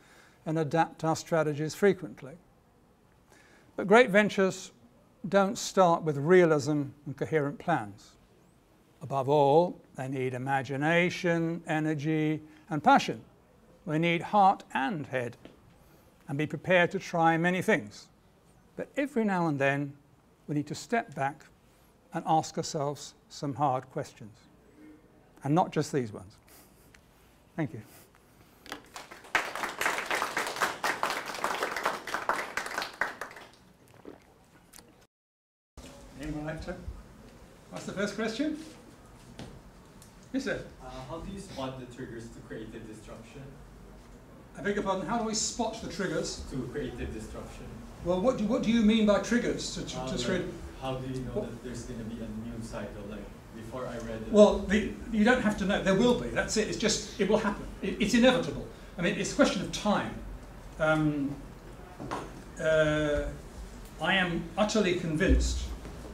and adapt our strategies frequently. But great ventures don't start with realism and coherent plans. Above all, they need imagination, energy, and passion. They need heart and head, and be prepared to try many things. But every now and then, we need to step back and ask ourselves some hard questions. And not just these ones. Thank you. Anyone like to ask the first question? Yes, sir.
How do you spot the triggers to create the disruption?
I beg your pardon, how do we spot the triggers?
To create the disruption.
Well, what do you mean by triggers?
Like, how do you know that there's going to be a new cycle? Like, before I read it.
Well, you don't have to know. There will be. That's it. It's just, it will happen. It's inevitable. I mean, it's a question of time. I am utterly convinced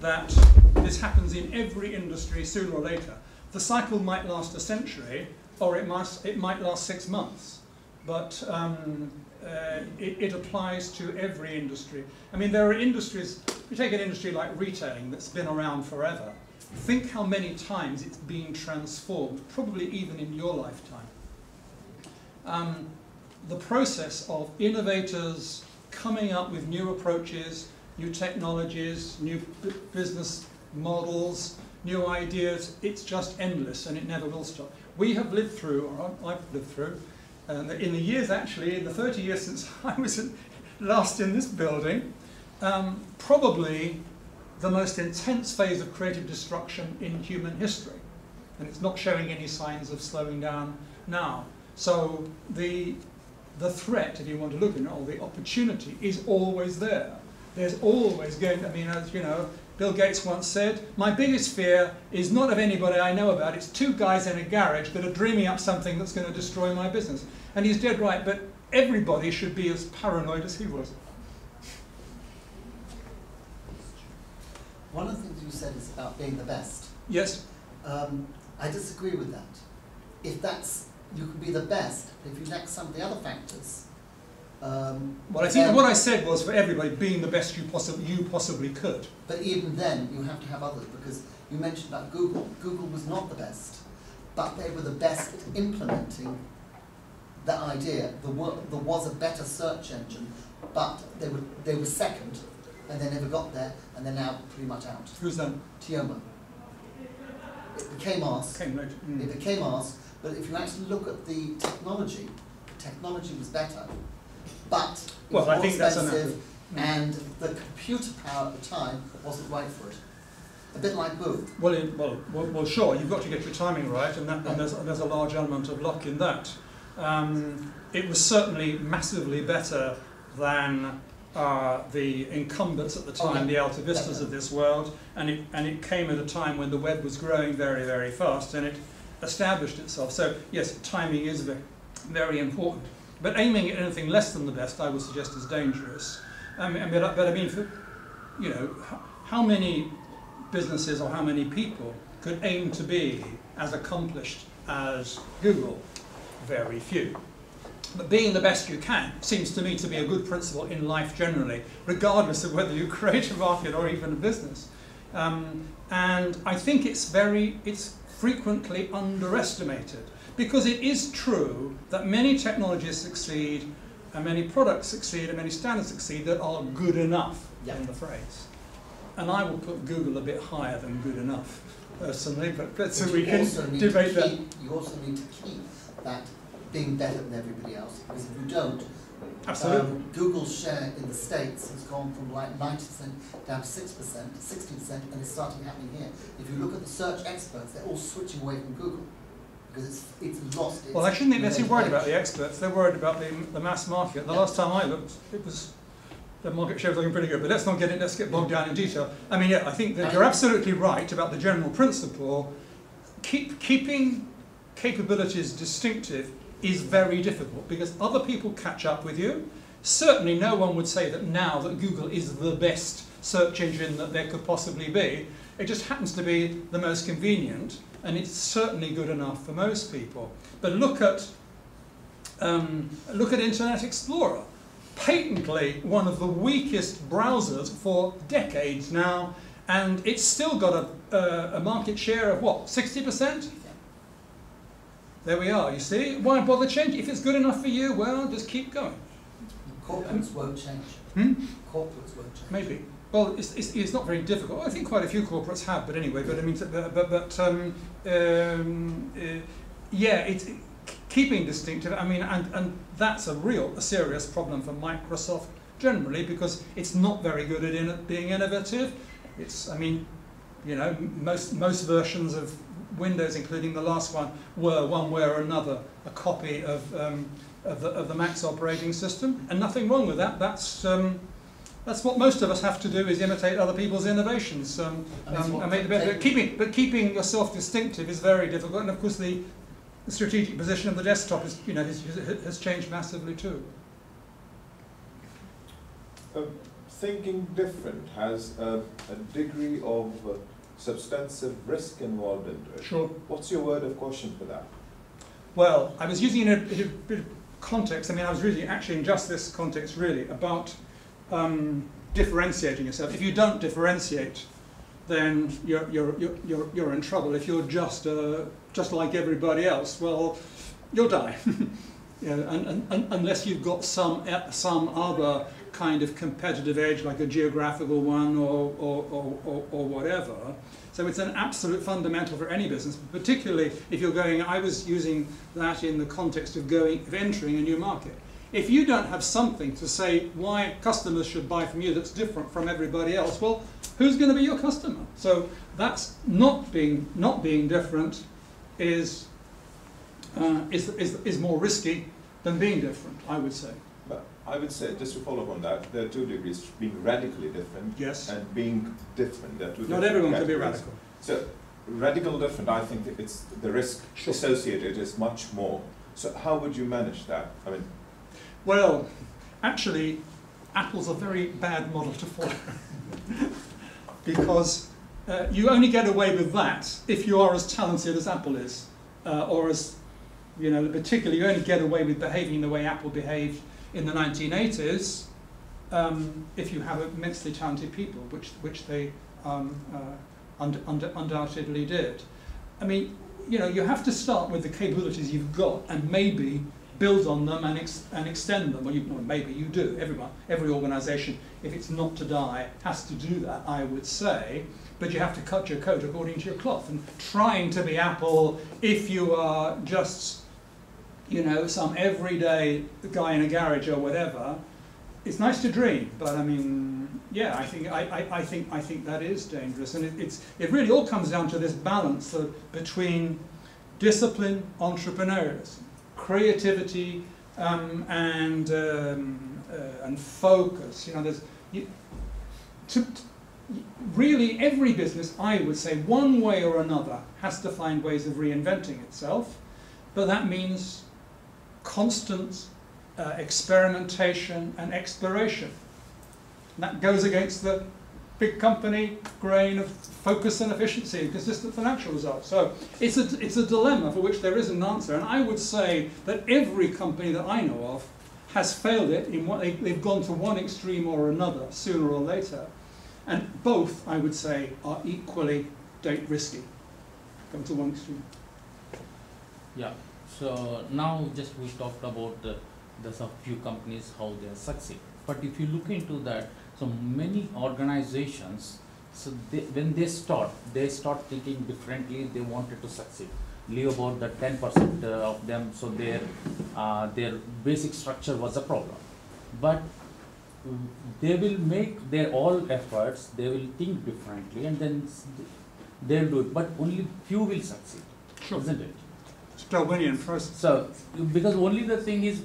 that this happens in every industry sooner or later. The cycle might last a century, or it might last 6 months. But it applies to every industry. I mean, there are industries, if you take an industry like retailing that's been around forever, think how many times it's been transformed, probably even in your lifetime. The process of innovators coming up with new approaches, new technologies, new business models, new ideas, it's just endless and it never will stop. We have lived through, or I've lived through, in the years actually, in the 30 years since I was last in this building, probably the most intense phase of creative destruction in human history. And it's not showing any signs of slowing down now. So the threat, if you want to look at it, or the opportunity is always there. There's always going, I mean, as you know, Bill Gates once said, "My biggest fear is not of anybody I know about, it's two guys in a garage that are dreaming up something that's going to destroy my business." And he's dead right, but everybody should be as paranoid as he was.
One of the things you said is about being the best.
Yes.
I disagree with that. If that's, you can be the best, if you lack some of the other factors.
Well, I think that what I said was for everybody being the best you possibly could.
But even then, you have to have others, because you mentioned about Google. Google was not the best, but they were the best at implementing the idea. There was a better search engine, but they were second, and they never got there, and they're now pretty much out.
Who's that?
Teoma. It became Ask. It became Ask, but if you actually look at the technology was better, but it was more expensive, and the computer power at the time wasn't right for it. A bit like Boo.
Well, sure. You've got to get your timing right, and there's a large element of luck in that. It was certainly massively better than the incumbents at the time, the Alta Vistas of this world, and it came at a time when the web was growing very, very fast, and it established itself. So yes, timing is very, very important. But aiming at anything less than the best, I would suggest, is dangerous. But I mean, you know, how many businesses or how many people could aim to be as accomplished as Google? Very few. But being the best you can seems to me to be a good principle in life generally, regardless of whether you create a market or even a business. And I think it's frequently underestimated, because it is true that many technologies succeed, and many products succeed, and many standards succeed that are good enough, in the phrase. And I will put Google a bit higher than good enough, personally, but so we can debate that.
You also need to keep that being better than everybody else, because if you don't, Google's share in the States has gone from like 90% down to 6%, 60%, and it's starting happening here. If you look at the search experts, they're all switching away from Google, because it's lost its...
Well, I shouldn't think they're too worried about the experts, they're worried about the mass market. The last time I looked, the market share was looking pretty good, but let's get bogged down in detail. I mean, yeah, I think that you're absolutely right about the general principle. Keeping capabilities distinctive is very difficult, because other people catch up with you. Certainly no one would say that now that Google is the best search engine that there could possibly be. It just happens to be the most convenient, and it's certainly good enough for most people. But look at Internet Explorer. Patently one of the weakest browsers for decades now, and it's still got a market share of what, 60%? There we are, you see? Why bother changing? If it's good enough for you, well, just keep going.
Corporates won't change. Corporates won't change.
Maybe. Well, it's not very difficult. I think quite a few corporates have, but anyway. But I mean, yeah, it's keeping distinctive. I mean, and that's a serious problem for Microsoft generally, because it's not very good at being innovative. I mean, you know, most versions of Windows, including the last one, were one way or another a copy of the Mac's operating system, and nothing wrong with that. That's what most of us have to do, is imitate other people's innovations. And make the better. Keeping yourself distinctive is very difficult, and of course the strategic position of the desktop has changed massively too.
Thinking different has a degree of substantive risk involved into it.
Sure.
What's your word of caution for that?
Well, I was using it in a bit of context. I mean, I was really actually in just this context really about differentiating yourself. If you don't differentiate, then you're in trouble. If you're just like everybody else, well, you'll die. You know, unless you've got some other kind of competitive edge, like a geographical one or whatever. So it's an absolute fundamental for any business, particularly if you're going. I was using that in the context of entering a new market. If you don't have something to say why customers should buy from you that's different from everybody else, well, who's going to be your customer? So that's not being different is more risky than being different, I would say.
But I would say, just to follow up on that, there are two degrees, being radically different
Yes.
and being different. There are two
Not
different
everyone can be
categories.
radical.
So, radical different, I think it's the risk
Sure.
associated is much more. So how would you manage that? I mean,
Well, actually, Apple's a very bad model to follow. Because you only get away with that if you are as talented as Apple is. Or as, you know, particularly you only get away with behaving the way Apple behaved in the 1980s if you have immensely talented people, which they undoubtedly did. I mean, you know, you have to start with the capabilities you've got and maybe build on them and extend them. Well, maybe you do. Every organisation, if it's not to die, has to do that, I would say. But you have to cut your coat according to your cloth. And trying to be Apple, if you are just, you know, some everyday guy in a garage or whatever, it's nice to dream. But I mean, yeah, I think that is dangerous. And it really all comes down to this balance between discipline, entrepreneurialism, creativity, and focus. You know, really every business, I would say, one way or another, has to find ways of reinventing itself, but that means constant experimentation and exploration. And that goes against the big company grain of focus and efficiency and consistent financial results. So it's a dilemma for which there is an answer, and I would say that every company that I know of has failed it in what they've gone to one extreme or another sooner or later. And both, I would say, are equally risky. Come to one extreme.
Yeah. So now just we talked about there's a few companies how they succeed. But if you look into that, so many organizations, so when they start thinking differently. They wanted to succeed. Leave about the 10% of them. So their basic structure was a problem. But they will make their all efforts, they will think differently, and then they'll do it. But only few will succeed,
Sure.
isn't it?
It's Darwinian process.
So, because only the thing is,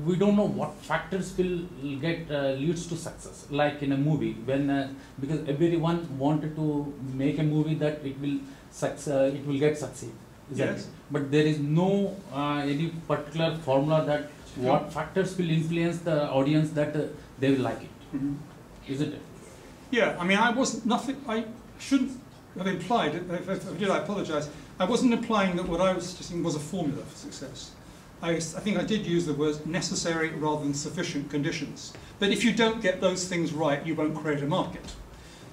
we don't know what factors will get leads to success. Like in a movie, when because everyone wanted to make a movie that it will get succeed, isn't
Yes.
it? But there is no any particular formula that what factors will influence the audience that they will like it, isn't it?
Yeah, I mean, I shouldn't have implied, if I did, I apologise. I wasn't implying that what I was suggesting was a formula for success. I think I did use the words necessary rather than sufficient conditions. But if you don't get those things right, you won't create a market.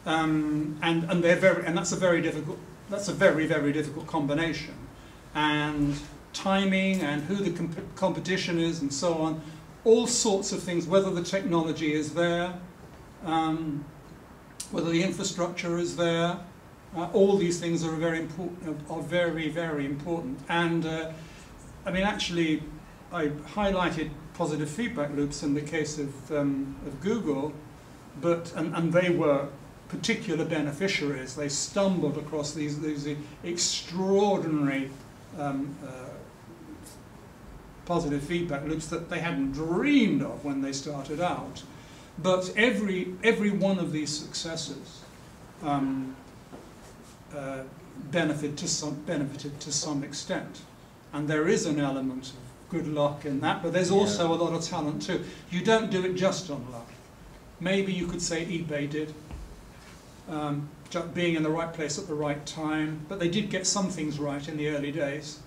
And that's a very very difficult combination. And timing and who the competition is and so on, all sorts of things, whether the technology is there, whether the infrastructure is there, all these things are very important, very important. And I mean, actually, I highlighted positive feedback loops in the case of Google, and they were particular beneficiaries. They stumbled across these extraordinary positive feedback loops that they hadn't dreamed of when they started out. But every one of these successes benefited to some extent. And there is an element of good luck in that, but there's also a lot of talent too. You don't do it just on luck. Maybe you could say eBay did, being in the right place at the right time, but they did get some things right in the early days.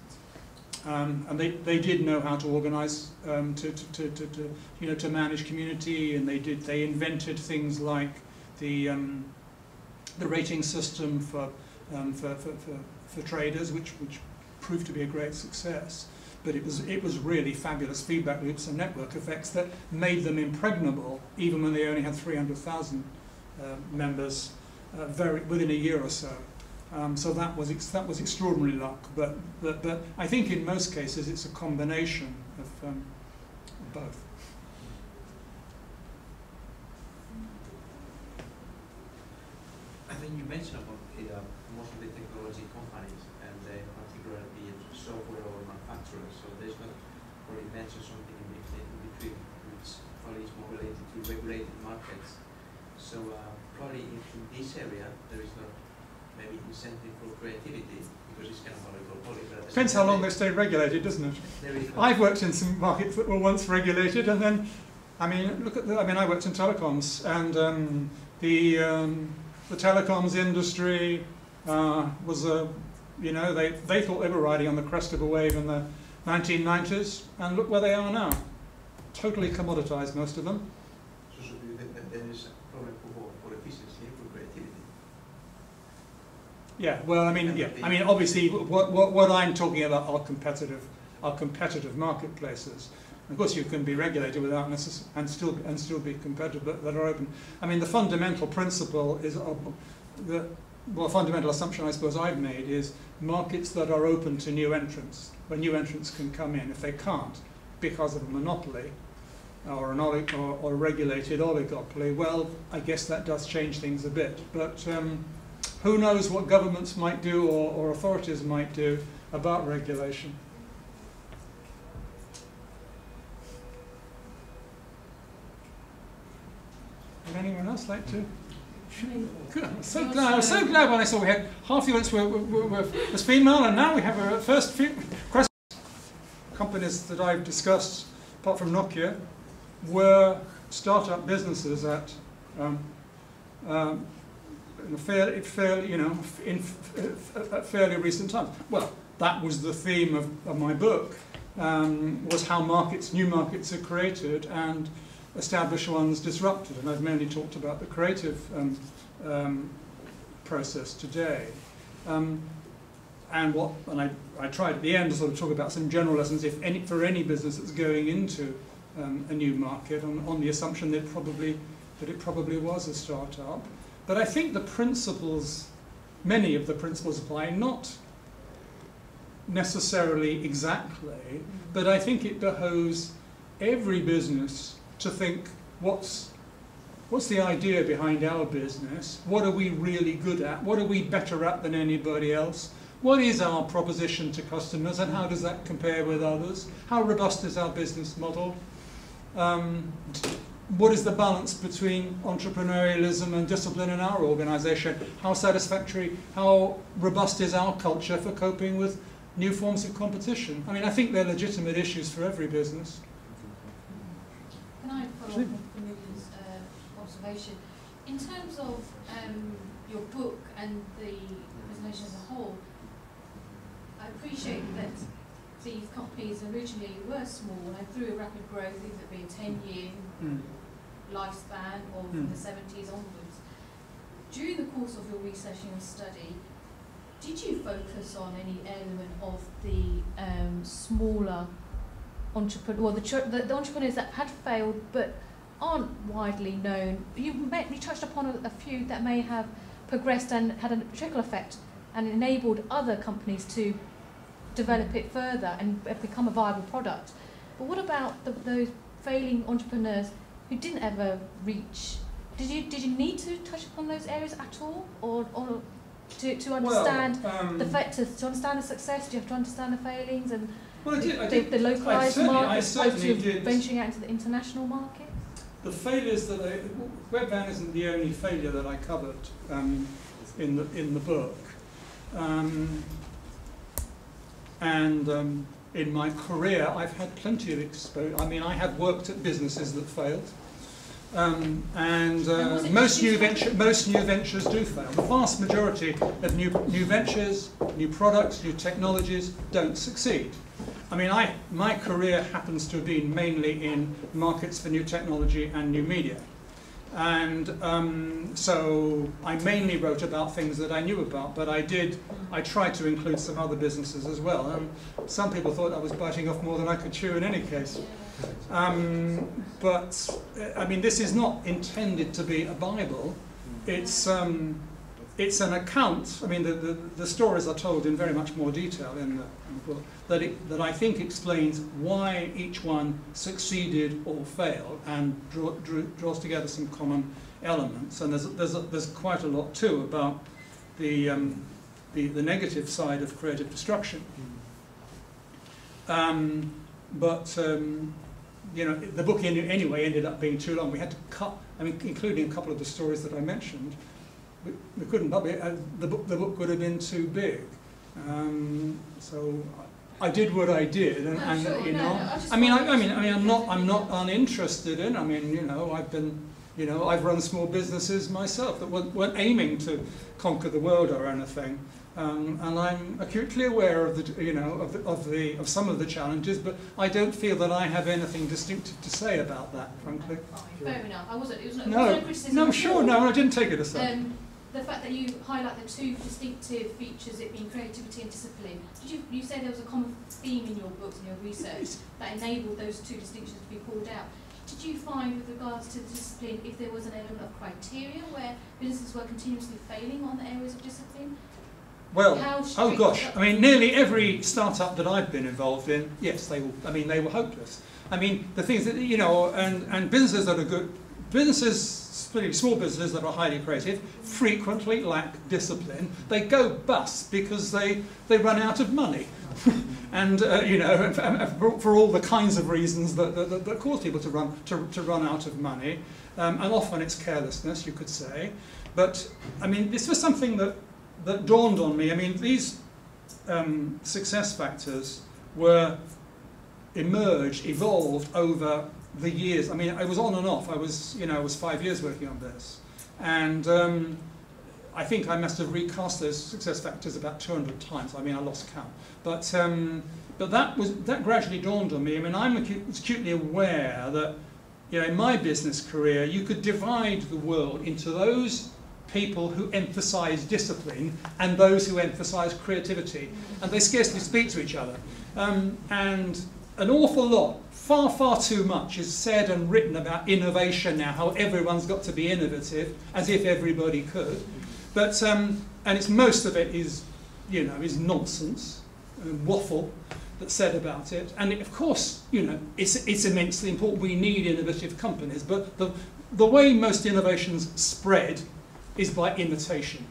And they did know how to organise, to manage community, and they invented things like the rating system for traders, which proved to be a great success. But it was really fabulous feedback loops and network effects that made them impregnable, even when they only had 300,000 members within a year or so. So that was extraordinary luck. But I think in most cases it's a combination of both.
I think you mentioned about most of the technology companies and particularly software or manufacturers. So there's not, or you mentioned something in between, which probably it's more related to regulated markets. So probably in this area there is not maybe incentive for creativity because it's kind of oligopoly.
Depends how long they stay regulated, doesn't it? I've worked in some markets that were once regulated, and then, I mean, look at the, I mean, I worked in telecoms, and the telecoms industry was a, you know, they thought they were riding on the crest of a wave in the 1990s, and look where they are now. Totally commoditized, most of them.
So there is a problem for efficiency, for creativity.
Yeah, well, I mean, yeah, I mean, obviously, what I'm talking about are competitive marketplaces. Of course, you can be regulated without and still be competitive, but that are open. I mean, the fundamental principle is well, fundamental assumption I suppose I've made is markets that are open to new entrants, where new entrants can come in. If they can't, because of a monopoly or or a regulated oligopoly, well, I guess that does change things a bit. But who knows what governments might do or authorities might do about regulation. Would anyone else like to? Good. I was so glad. I was so glad when I saw we had half the audience was female, and now we have our first question. Companies that I've discussed, apart from Nokia, were startup businesses at fairly recent times. Well, that was the theme of my book. Was how new markets are created and established ones disrupted, and I've mainly talked about the creative process today. And I tried at the end to sort of talk about some general lessons for any business that's going into a new market on the assumption that it probably was a startup. But I think the principles, many of the principles apply, not necessarily exactly, but I think it behoves every business to think, what's the idea behind our business? What are we really good at? What are we better at than anybody else? What is our proposition to customers, and how does that compare with others? How robust is our business model? What is the balance between entrepreneurialism and discipline in our organisation? How satisfactory, how robust is our culture for coping with new forms of competition? I mean, I think they're legitimate issues for every business.
Can I follow up on Camille's observation? In terms of your book and the presentation as a whole, I appreciate that these companies originally were small and through a rapid growth, either it be a 10-year lifespan or from the 70s onwards. During the course of your research and your study, did you focus on any element of the smaller the entrepreneurs that had failed but aren't widely known? You touched upon a few that may have progressed and had a trickle effect and enabled other companies to develop it further and become a viable product. But what about those failing entrepreneurs who didn't ever reach? Did you need to touch upon those areas at all, or to understand to understand the success? Do you have to understand the failings and the localised markets, opposed to venturing out into the international market?
The failures that Webvan isn't the only failure that I covered in the book, in my career I've had plenty of exposure. I mean, I have worked at businesses that failed, most new ventures do fail. The vast majority of new ventures, new products, new technologies don't succeed. I mean, my career happens to have been mainly in markets for new technology and new media. And so I mainly wrote about things that I knew about, but I tried to include some other businesses as well. Some people thought I was biting off more than I could chew in any case. But I mean, this is not intended to be a Bible. It's an account. I mean, the stories are told in very much more detail in the book, that I think explains why each one succeeded or failed, and draws together some common elements. And there's quite a lot too about the negative side of creative destruction. the book anyway ended up being too long. We had to cut, I mean, including a couple of the stories that I mentioned. We couldn't publish it. The book would have been too big. So I did what I did, and I'm not uninterested in. I mean, I've run small businesses myself that weren't aiming to conquer the world or anything. And I'm acutely aware of some of the challenges, but I don't feel that I have anything distinctive to say about that, frankly.
Fair enough. It wasn't
No,
criticism.
no, sure, no, I didn't take it as such.
The fact that you highlight the two distinctive features, it being creativity and discipline. You say there was a common theme in your books and your research that enabled those two distinctions to be pulled out. Did you find, with regards to the discipline, if there was an element of criteria where businesses were continuously failing on the areas of discipline?
Well, oh gosh, I mean, nearly every startup that I've been involved in, yes, they were hopeless. I mean, the things that, and businesses that are good, particularly small businesses that are highly creative, frequently lack discipline. They go bust because they run out of money. And, for all the kinds of reasons that cause people to run out of money. And often it's carelessness, you could say. But, I mean, this was something that dawned on me. I mean, these success factors evolved over the years. I mean, I was on and off. I was 5 years working on this. And I think I must have recast those success factors about 200 times. I mean, I lost count. But that gradually dawned on me. I mean, I'm acutely aware that, in my business career, you could divide the world into those people who emphasize discipline and those who emphasize creativity. And they scarcely speak to each other. And an awful lot, far, far too much is said and written about innovation now, how everyone's got to be innovative, as if everybody could. But, and most of it is nonsense, waffle that's said about it. And of course, it's immensely important. We need innovative companies, but the way most innovations spread is by imitation.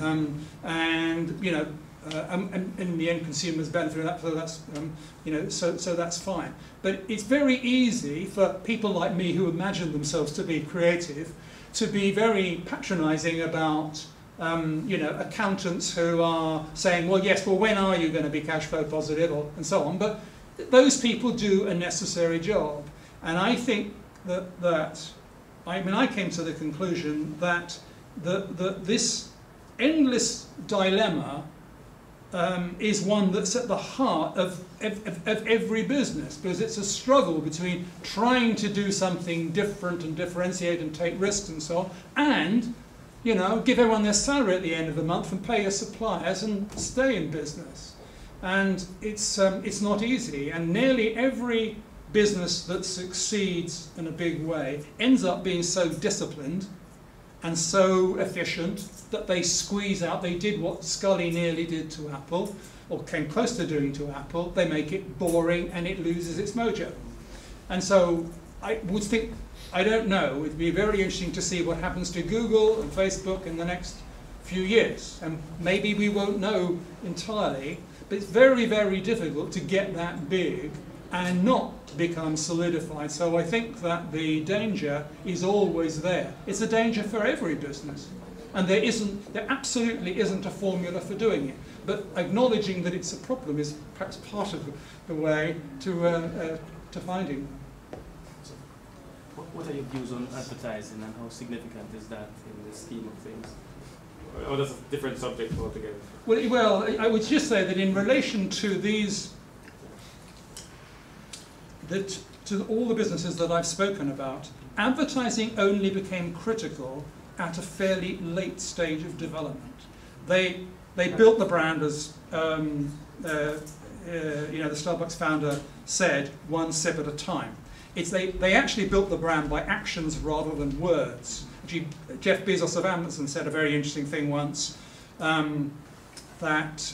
And the end consumers benefit of that, so so that's fine. But it's very easy for people like me who imagine themselves to be creative to be very patronising about accountants who are saying, well, yes, well, when are you going to be cash flow positive, and so on. But those people do a necessary job, and I think I came to the conclusion that this endless dilemma is one that's at the heart of every business, because it's a struggle between trying to do something different and differentiate and take risks and so on, and give everyone their salary at the end of the month and pay your suppliers and stay in business. And it's not easy, and nearly every business that succeeds in a big way ends up being so disciplined and so efficient that they squeeze out. They did what Scully nearly did to Apple, or came close to doing to Apple. They make it boring and it loses its mojo. And so I would think, I don't know, it'd be very interesting to see what happens to Google and Facebook in the next few years. And maybe we won't know entirely, but it's very, very difficult to get that big and not become solidified. So I think that the danger is always there. It's a danger for every business. And there absolutely isn't a formula for doing it. But acknowledging that it's a problem is perhaps part of the way to finding them.
So what are your views on advertising, and how significant is that in the scheme of things? Or that's a different subject altogether?
Well, I would just say that in relation to to all the businesses that I've spoken about, advertising only became critical at a fairly late stage of development. They built the brand, as the Starbucks founder said, one sip at a time. They actually built the brand by actions rather than words. Actually, Jeff Bezos of Amazon said a very interesting thing once, that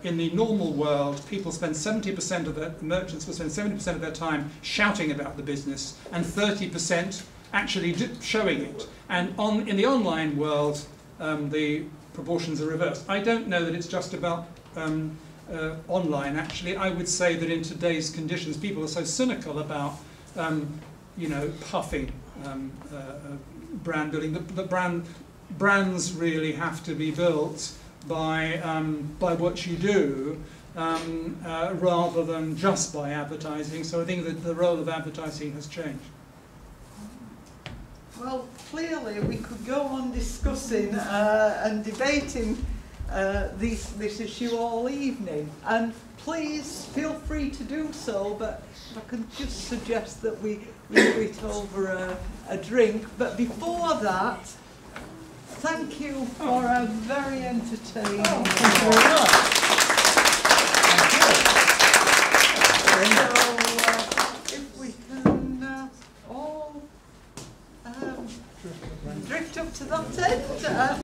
in the normal world, people spend 70% of their merchants will spend 70% of their time shouting about the business, and 30% actually showing it. And in the online world, the proportions are reversed. I don't know that it's just about online. Actually, I would say that in today's conditions, people are so cynical about you know, puffing brand building. The brands really have to be built by what you do, rather than just by advertising. So I think that the role of advertising has changed.
Well, clearly we could go on discussing and debating this issue all evening, and please feel free to do so, but I can just suggest that we leave it over a drink. But before that, thank you for a very entertaining.
Thank you very much.